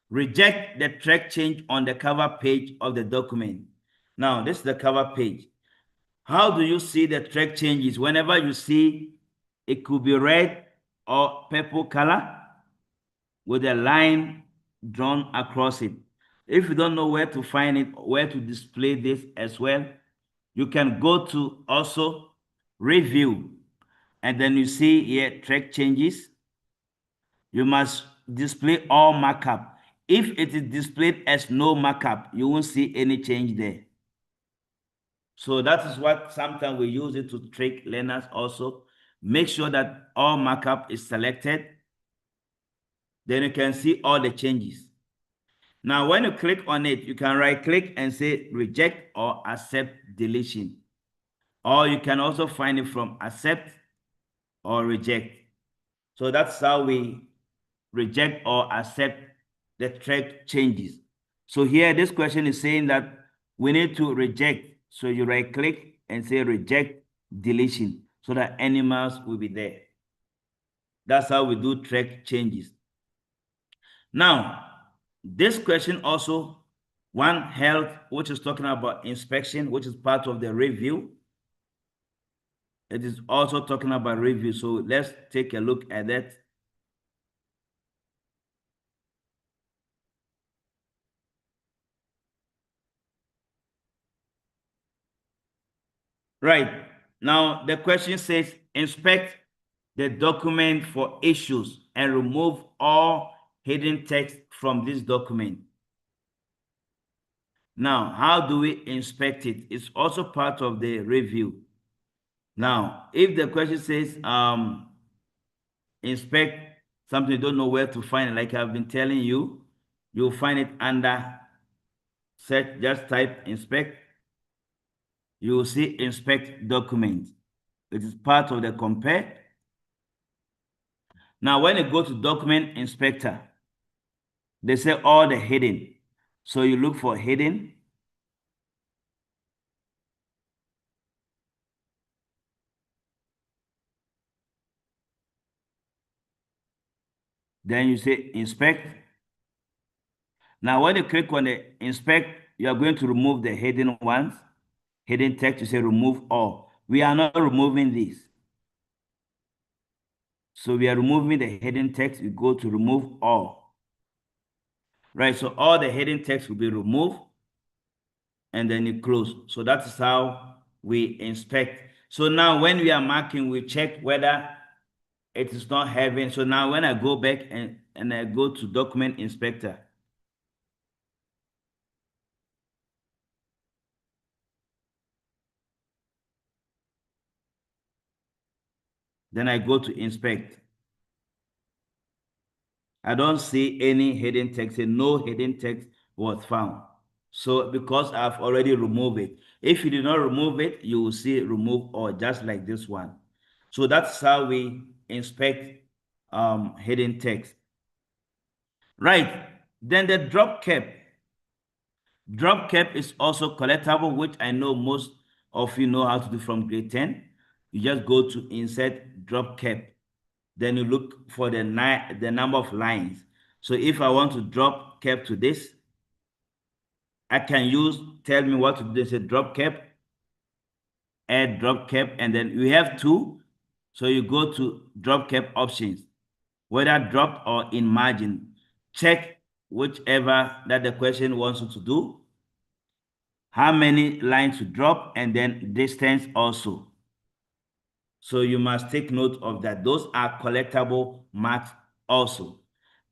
reject the track change on the cover page of the document. Now, this is the cover page. How do you see the track changes? Whenever you see, it could be red or purple color with a line drawn across it. If you don't know where to find it, where to display this as well, you can go to also review, and then you see here track changes. You must display all markup. If it is displayed as no markup, you won't see any change there. So that is what sometimes we use it to trick learners also. Make sure that all markup is selected. Then you can see all the changes. Now, when you click on it, you can right click and say reject or accept deletion. Or you can also find it from accept or reject. So that's how we reject or accept the track changes. So here, this question is saying that we need to reject. So you right click and say reject deletion so that animals will be there. That's how we do track changes. Now, this question also, one health, which is talking about inspection, which is part of the review. It is also talking about review. So let's take a look at that. Right. Now, the question says, inspect the document for issues and remove all hidden text from this document. Now, how do we inspect it? It's also part of the review. Now, if the question says, inspect something you don't know where to find it, like I've been telling you, you'll find it under search, just type inspect. You will see inspect document. It is part of the compare. Now, when you go to document inspector, they say all the hidden. So you look for hidden. Then you say inspect. Now, when you click on the inspect, you are going to remove the hidden ones. Hidden text, you say remove all. We are not removing this. So we are removing the hidden text. We go to remove all. Right, so all the hidden text will be removed and then you close. So that is how we inspect. So now when we are marking, we check whether it is not having. So now when I go back and I go to document inspector, then I go to inspect. I don't see any hidden text. No hidden text was found. So because I've already removed it. If you did not remove it, you will see remove all, just like this one. So that's how we inspect hidden text. Right. Then the drop cap. Drop cap is also collectible, which I know most of you know how to do from grade 10. You just go to insert drop cap. Then you look for the number of lines. So if I want to drop cap to this, I can use, tell me what to do. Say drop cap, add drop cap, and then we have two. So you go to drop cap options, whether drop or in margin. Check whichever that the question wants you to do. How many lines to drop, and then distance also. So you must take note of that. Those are collectible marks also.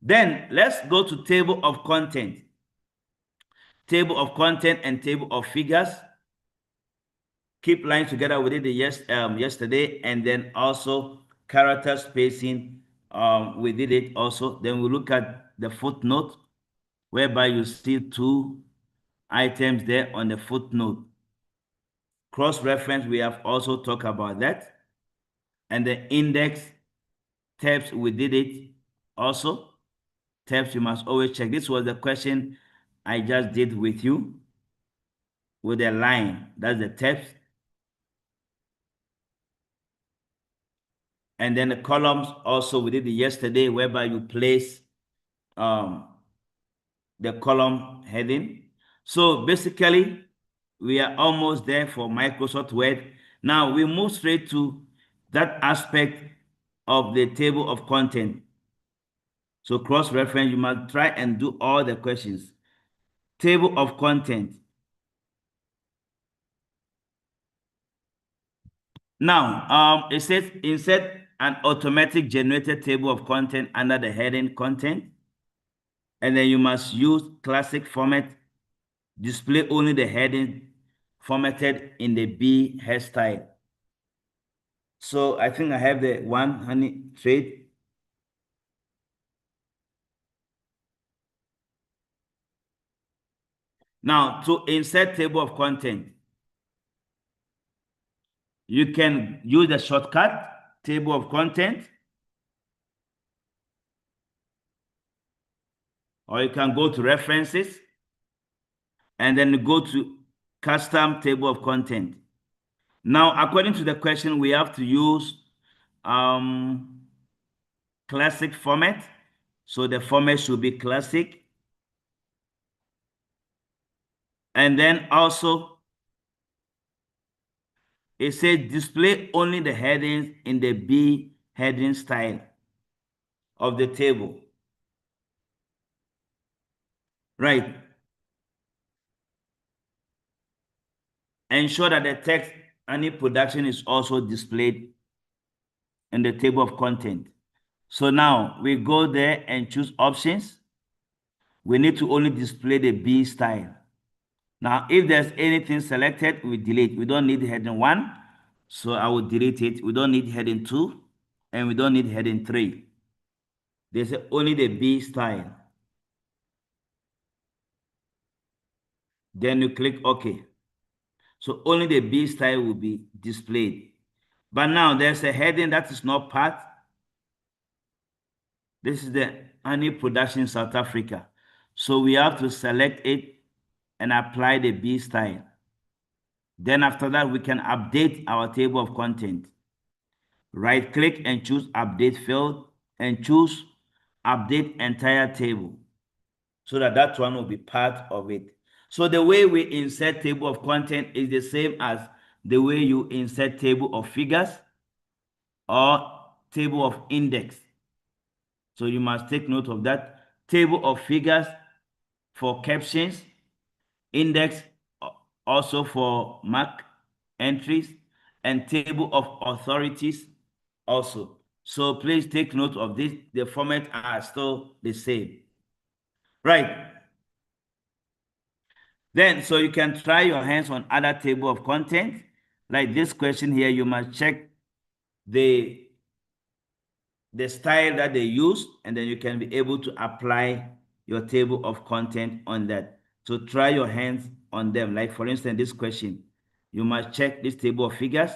Then let's go to table of content. Table of content and table of figures. Keep lines together. We did it yesterday, and then also character spacing. We did it also. Then we look at the footnote, whereby you see two items there on the footnote. Cross-reference, we have also talked about that. And the index tabs, we did it also. Tabs, you must always check. This was the question I just did with you with a line. That's the tabs. And then the columns also, we did it yesterday, whereby you place the column heading. So basically, we are almost there for Microsoft Word. Now we move straight to that aspect of the table of content. So cross-reference, you must try and do all the questions. Table of content. Now, it says insert an automatic generated table of content under the heading content. And then you must use classic format. Display only the heading formatted in the B hairstyle. So I think I have the one honey trade. Now, to insert table of content, you can use the shortcut table of content, or you can go to references and then go to custom table of content. Now, according to the question, we have to use classic format. So the format should be classic. And then also, it says display only the headings in the B heading style of the table. Right. Ensure that the text any production is also displayed in the table of content. So now we go there and choose options. We need to only display the B style. Now, if there's anything selected, we delete. We don't need heading 1, so I will delete it. We don't need heading 2, and we don't need heading 3. There's only the B style. Then you click OK. So only the B style will be displayed. But now there's a heading that is not part. This is the honey production in South Africa. So we have to select it and apply the B style. Then after that, we can update our table of content. Right click and choose update field and choose update entire table so that one will be part of it. So the way we insert table of content is the same as the way you insert table of figures or table of index. So you must take note of that. Table of figures for captions, index also for mark entries, and table of authorities also. So please take note of this. The format are still the same. Right. Then, so you can try your hands on other table of content. Like this question here, you must check the style that they use, and then you can be able to apply your table of content on that. So try your hands on them. Like for instance, this question, you must check this table of figures.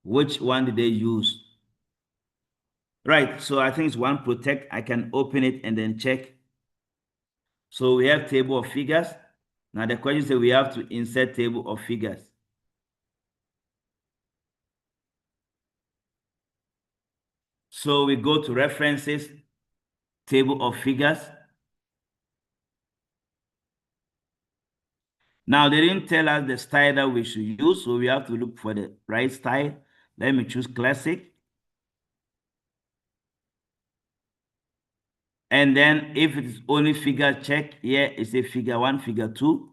Which one did they use? Right, so I think it's one protect. I can open it and then check. So we have table of figures. Now the question says we have to insert table of figures. So we go to references, table of figures. Now they didn't tell us the style that we should use, so we have to look for the right style. Let me choose classic. And then if it's only figure, check here, it's a figure 1, figure 2.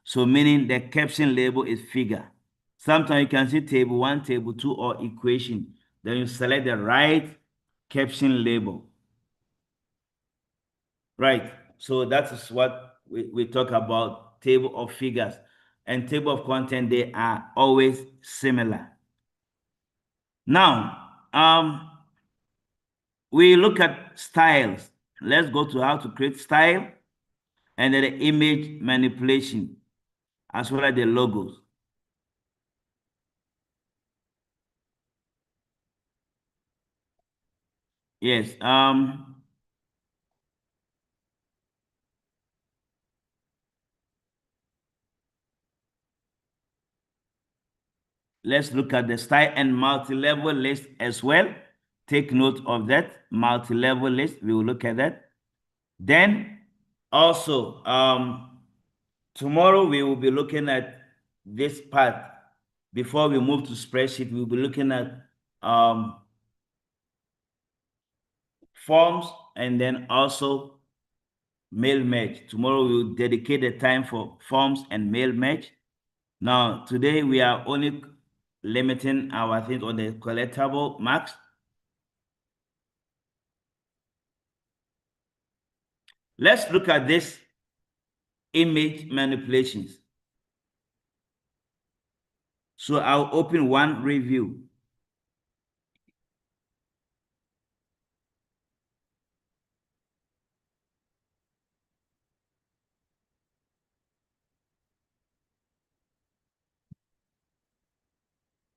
So meaning the caption label is figure. Sometimes you can see table 1, table 2, or equation. Then you select the right caption label. Right. So that is what we talk about, table of figures. And table of content, they are always similar. Now, we look at styles. Let's go to how to create style and then the image manipulation as well as the logos. Yes. Let's look at the style and multi-level list as well. Take note of that multi-level list. We will look at that. Then also, tomorrow we will be looking at this part. Before we move to spreadsheet, we'll be looking at forms, and then also mail merge. Tomorrow we'll dedicate the time for forms and mail merge. Now, today we are only limiting our things on the collectible marks. Let's look at this image manipulations. So I'll open one review.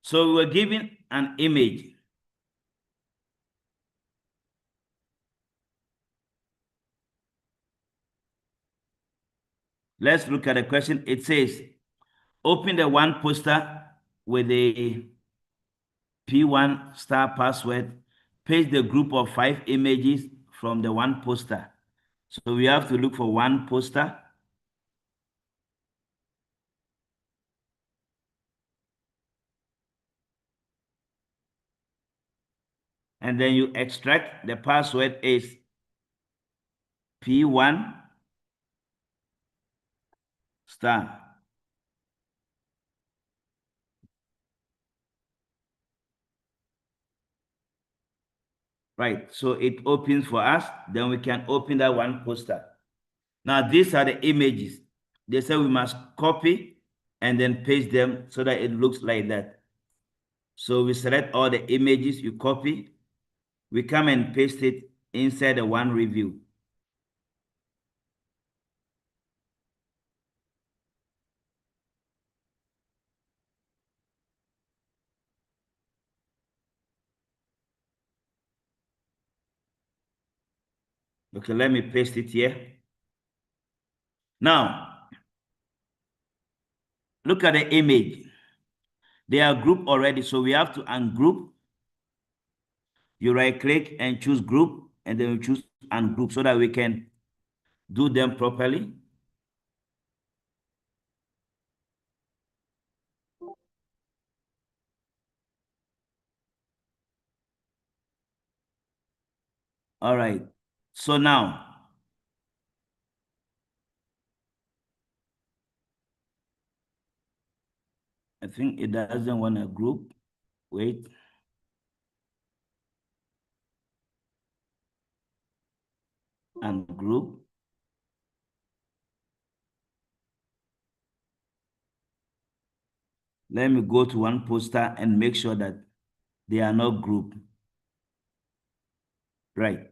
So we were given an image. Let's look at the question. It says, open the one poster with a P1 star password, paste the group of 5 images from the one poster. So we have to look for one poster. And then you extract the password is P1 star. Right, so it opens for us. Then we can open that one poster. Now, these are the images. They say we must copy and then paste them so that it looks like that. So we select all the images, you copy. We come and paste it inside the one review. Okay, let me paste it here. Now, look at the image. They are grouped already, so we have to ungroup. You right click and choose group, and then you choose ungroup so that we can do them properly. All right, so now, I think it doesn't want to group. Wait. Ungroup. Let me go to one poster and make sure that they are not grouped. Right.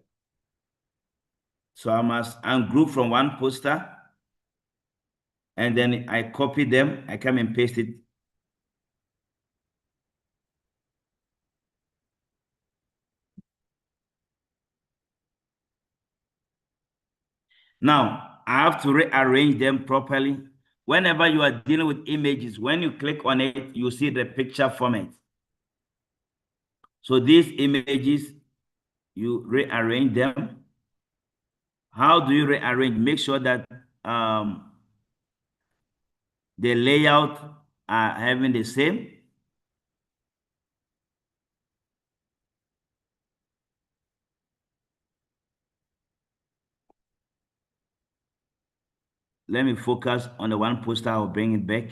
So I must ungroup from one poster, and then I copy them. I come and paste it. Now, I have to rearrange them properly. Whenever you are dealing with images, when you click on it, you see the picture format. So these images, you rearrange them. How do you rearrange? Make sure that the layout are having the same. Let me focus on the one poster. I'll bring it back.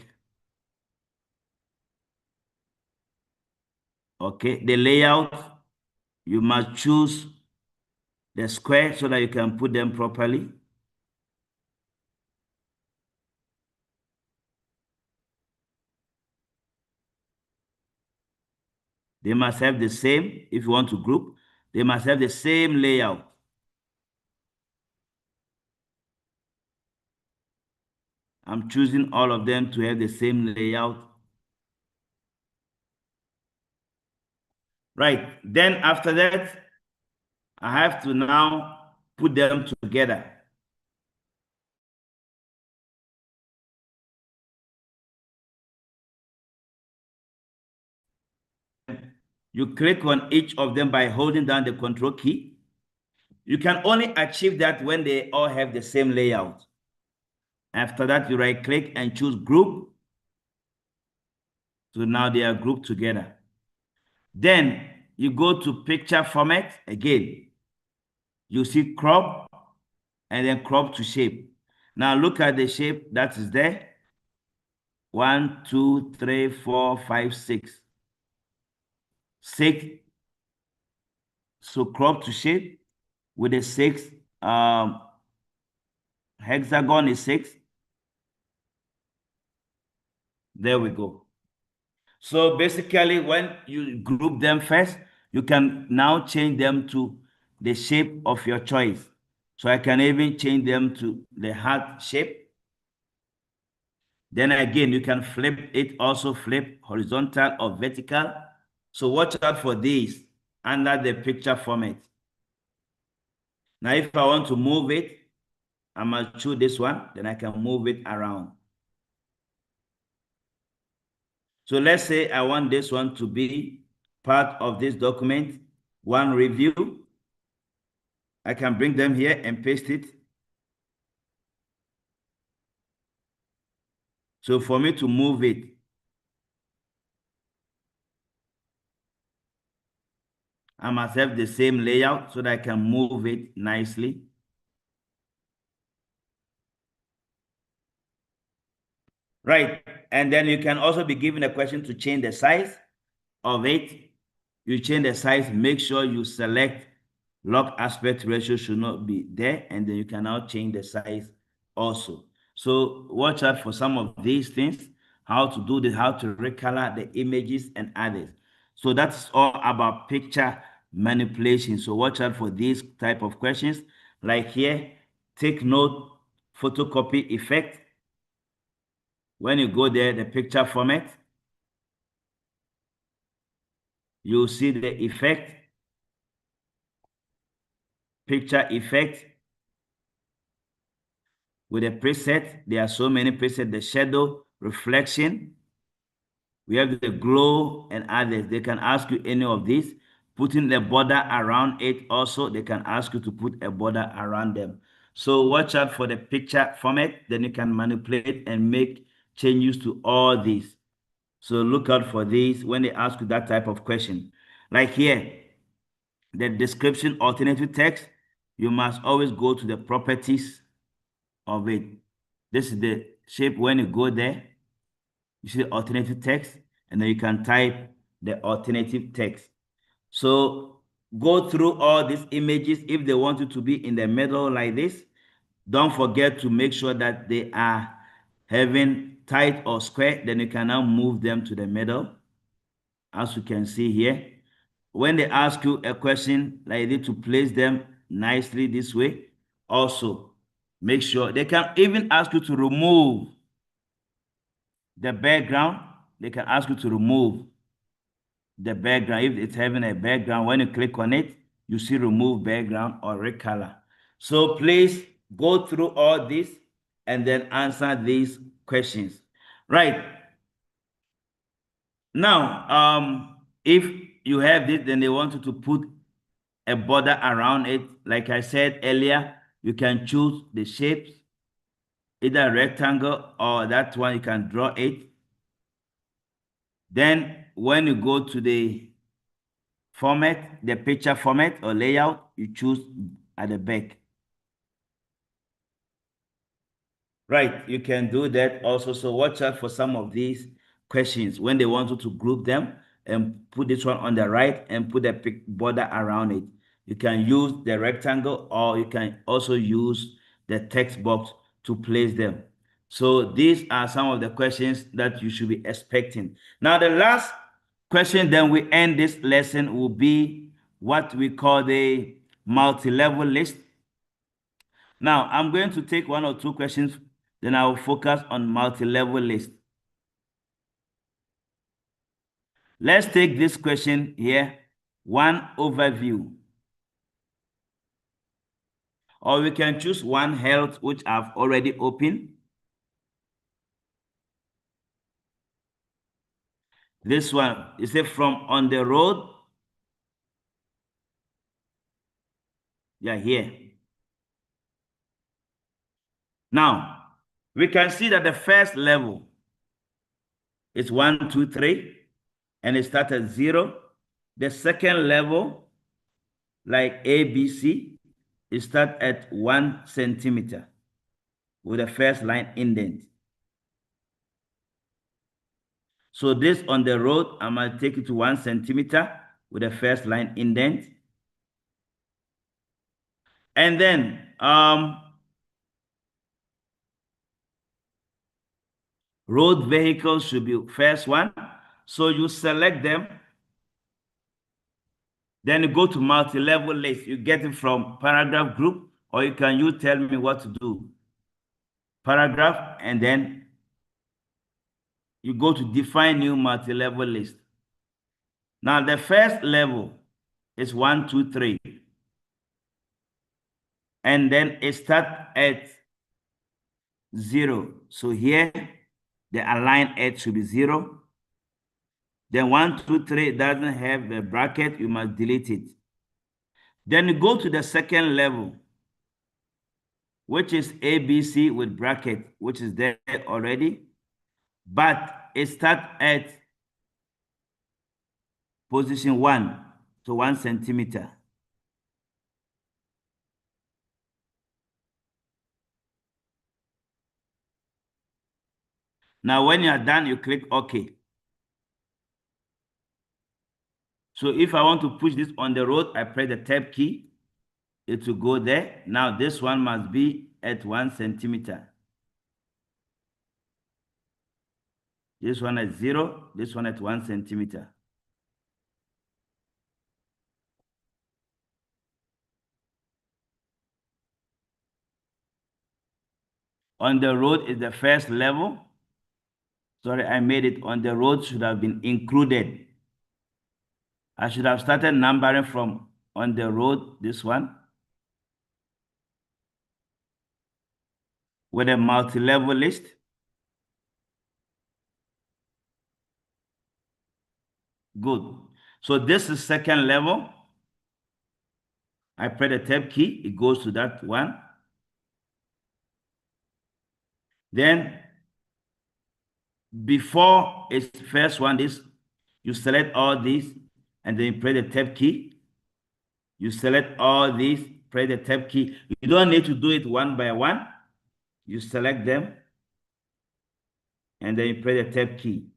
Okay, the layout, you must choose the square so that you can put them properly. They must have the same, if you want to group, they must have the same layout. I'm choosing all of them to have the same layout. Right, then after that, I have to now put them together. You click on each of them by holding down the control key. You can only achieve that when they all have the same layout. After that, you right click and choose group. So now they are grouped together. Then you go to picture format again. You see crop and then crop to shape. Now look at the shape that is there. 1, 2, 3, 4, 5, 6. 6. So crop to shape with a 6. Hexagon is 6. There we go. So basically, when you group them first, you can now change them to the shape of your choice. So I can even change them to the heart shape. Then again, you can flip it, also flip horizontal or vertical. So watch out for these under the picture format. Now, if I want to move it, I must choose this one, then I can move it around. So let's say I want this one to be part of this document, one review. I can bring them here and paste it. So for me to move it, I must have the same layout so that I can move it nicely. Right, and then you can also be given a question to change the size of it. You change the size, make sure you select lock aspect ratio should not be there, and then you can now change the size also. So watch out for some of these things, how to do this, how to recolor the images and others. So that's all about picture manipulation. So watch out for these type of questions. Like here, take note, photocopy effect. When you go there, the picture format, you'll see the effect, picture effect with a preset. There are so many presets, the shadow, reflection. We have the glow and others. They can ask you any of these. Putting the border around it also, they can ask you to put a border around them. So watch out for the picture format. Then you can manipulate and make changes to all these. So look out for these when they ask you that type of question. Like here, the description alternative text, you must always go to the properties of it. This is the shape. When you go there, you see the alternative text, and then you can type the alternative text. So go through all these images. If they want you to be in the middle like this, don't forget to make sure that they are having tight or square. Then you can now move them to the middle, as you can see here. When they ask you a question like this, to place them nicely this way, also make sure they can even ask you to remove the background. They can ask you to remove the background. If it's having a background, when you click on it, you see remove background or recolor. So please go through all this and then answer these questions. Right. Now, if you have this, then they want you to put a border around it. Like I said earlier, you can choose the shapes, either rectangle or that one, you can draw it. Then when you go to the format, the picture format or layout, you choose at the back. Right, you can do that also. So watch out for some of these questions when they want you to group them and put this one on the right and put a border around it. You can use the rectangle, or you can also use the text box to place them. So these are some of the questions that you should be expecting. Now, the last question, then we end this lesson, will be what we call the multi-level list. Now, I'm going to take one or two questions, then I will focus on multi-level list. Let's take this question here, one overview. Or we can choose one health, which I've already opened. This one, is it from on the road? Yeah, here. Now, we can see that the first level is 1, 2, 3, and it starts at 0. The second level, like A, B, C, it starts at 1 centimeter with the first line indent. So this on the road, I'm going to take it to 1 centimeter with the first line indent. And then road vehicles should be first one. So you select them. Then you go to multi-level list. You get it from paragraph group, or you tell me what to do. Paragraph, and then you go to define new multi-level list. Now the first level is 1, 2, 3. And then it starts at 0. So here, the align edge should be 0. Then 1, 2, 3 doesn't have a bracket, you must delete it. Then you go to the second level, which is ABC with bracket, which is there already. But it starts at position 1, so 1 centimeter. Now, when you are done, you click OK. So if I want to push this on the road, I press the tab key. It will go there. Now, this one must be at 1 centimeter. This one at 0, this one at 1 centimeter. On the road is the first level. Sorry, I made it on the road should have been included. I should have started numbering from on the road, this one, with a multi-level list. Good. So this is second level. I press the tab key, it goes to that one. Then before its first one, this you select all these and then you press the tab key. You select all these, press the tab key. You don't need to do it one by one. You select them and then you press the tab key.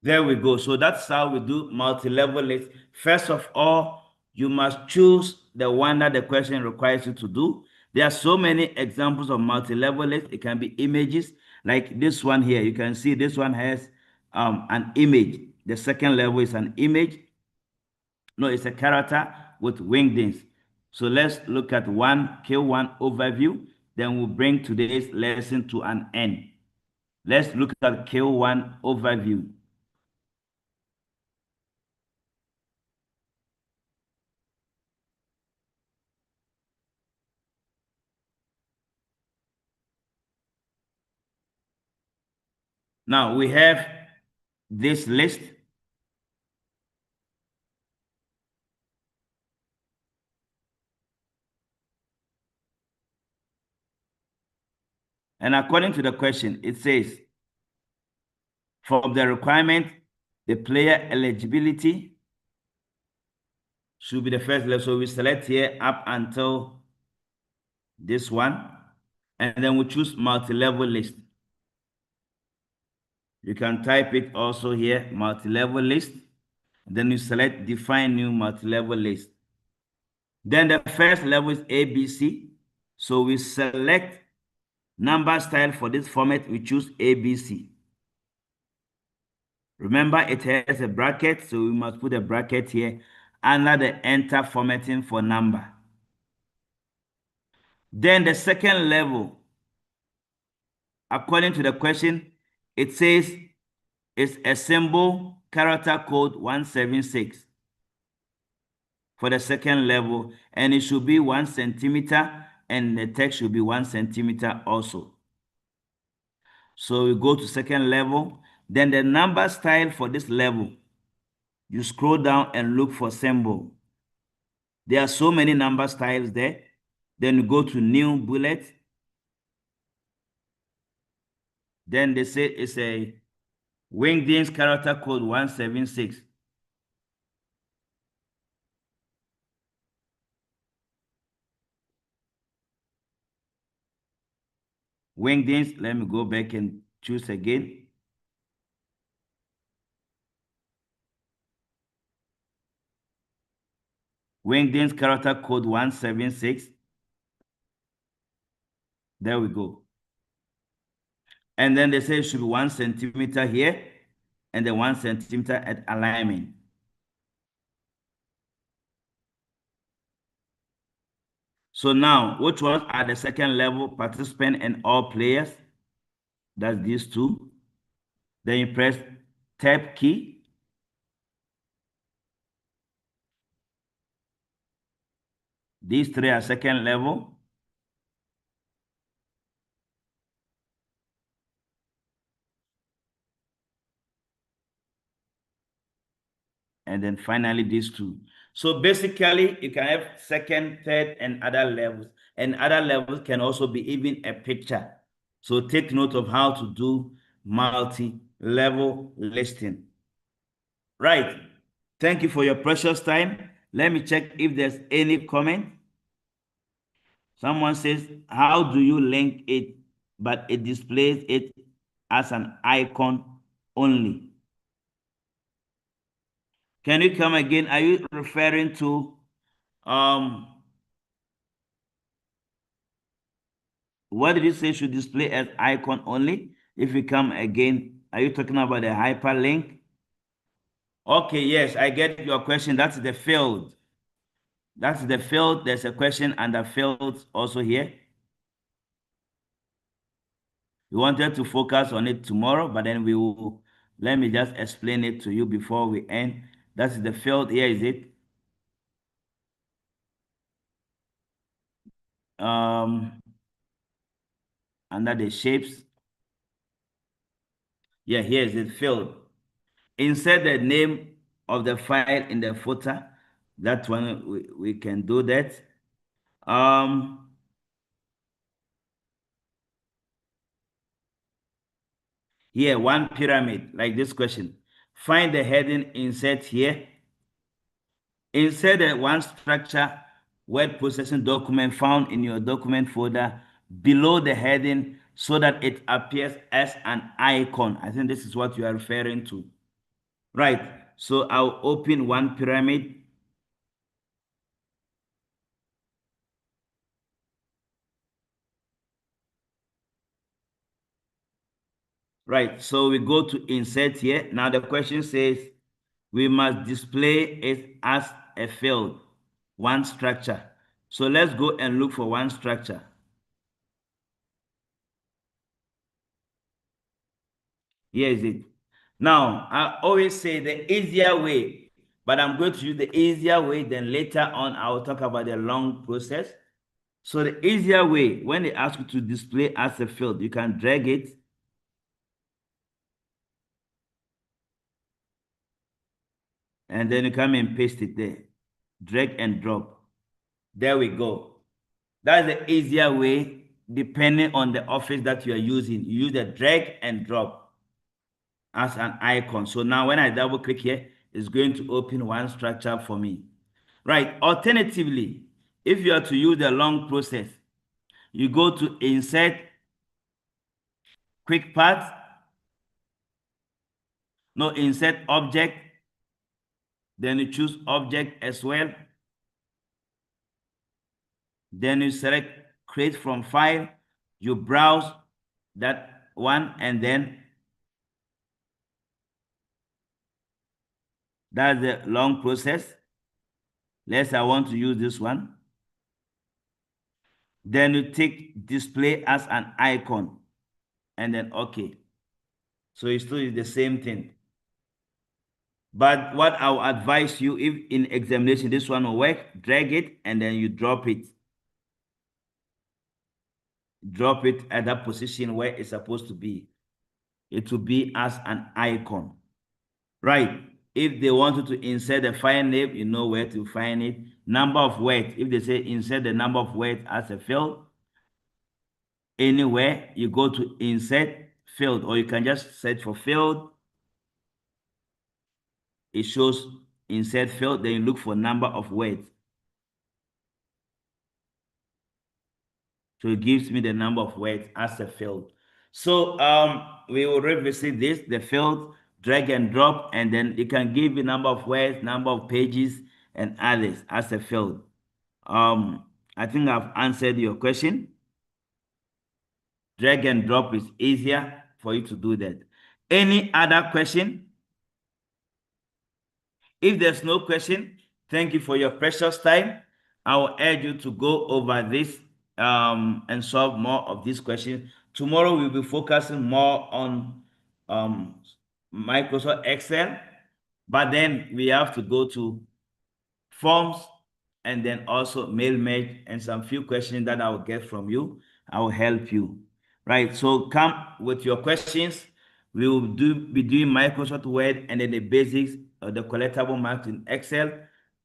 There we go. So that's how we do multi-level list. First of all, you must choose the one that the question requires you to do. There are so many examples of multi-level list. It can be images like this one here. You can see this one has an image. The second level is an image. No, it's a character with wingdings. So let's look at K1 overview. Then we'll bring today's lesson to an end. Let's look at K1 overview. Now we have this list. And according to the question, it says, from the requirement, the player eligibility should be the first level. So we select here up until this one, and then we choose multi-level list. You can type it also here, multi-level list. Then you select define new multi-level list. Then the first level is ABC. So we select number style for this format, we choose ABC. Remember, it has a bracket, so we must put a bracket here under the enter formatting for number. Then the second level, according to the question, it says it's a symbol character code 176 for the second level, and it should be 1 centimeter, and the text should be 1 centimeter also. So we go to second level. Then the number style for this level, you scroll down and look for symbol. There are so many number styles there. Then you go to new bullet. Then they say it's a Wingdings character code 176. Wingdings, let me go back and choose again. Wingdings character code 176. There we go. And then they say it should be 1 centimeter here and then 1 centimeter at alignment. So now, which ones are the second level participant and all players? That's these two. Then you press tab key. These three are second level. And then finally these two. So basically, you can have second, third, and other levels. And other levels can also be even a picture. So take note of how to do multi-level listing. Right. Thank you for your precious time. Let me check if there's any comment. Someone says, how do you link it, but it displays it as an icon only? Can you come again? Are you referring to what did you say should display as icon only? If you come again, are you talking about the hyperlink? Okay, yes, I get your question. That's the field. That's the field. There's a question under fields also here. We wanted to focus on it tomorrow, but then we will, let me just explain it to you before we end. That's the field. Here is it. Under the shapes. Yeah, here is it, field. Insert the name of the file in the footer. That one, we can do that. Here, one pyramid, like this question. Find the heading, insert here. Insert the one structure word processing document found in your document folder below the heading so that it appears as an icon. I think this is what you are referring to. Right. So I'll open one pyramid. Right. So we go to insert here. Now the question says we must display it as a field, one structure. So let's go and look for one structure. Here is it. Now, I always say the easier way, but I'm going to use the easier way. Then later on, I will talk about the long process. So the easier way, when they ask you to display as a field, you can drag it. And then you come and paste it there. Drag and drop. There we go. That's the easier way, depending on the office that you are using. You use the drag and drop as an icon. So now when I double click here, it's going to open one structure for me. Right. Alternatively, if you are to use the long process, you go to insert quick path. No, insert object. Then you choose object as well. Then you select create from file. You browse that one and then that's the long process. Let's say I want to use this one. Then you take display as an icon and then okay. So it still is the same thing. But what I'll advise you, if in examination this one will work, drag it and then you drop it. Drop it at that position where it's supposed to be. It will be as an icon. Right. If they wanted to insert the file name, you know where to find it. Number of words. If they say insert the number of words as a field, anywhere, you go to insert field, or you can just search for field. It shows insert field, then you look for number of words. So it gives me the number of words as a field. So we will revisit this, the field, drag and drop, and then it can give you number of words, number of pages, and others as a field. I think I've answered your question. Drag and drop is easier for you to do that. Any other question? If there's no question, thank you for your precious time. I will urge you to go over this and solve more of these questions. Tomorrow we'll be focusing more on um, Microsoft Excel, but then we have to go to forms and then also mail merge and some few questions that I will get from you. I will help you. Right. So come with your questions. We will be doing Microsoft Word and then the basics of the collectible marks in Excel.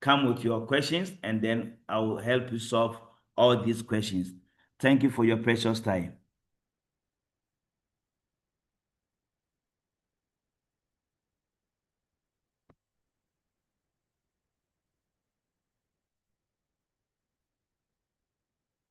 Come with your questions and then I will help you solve all these questions. Thank you for your precious time.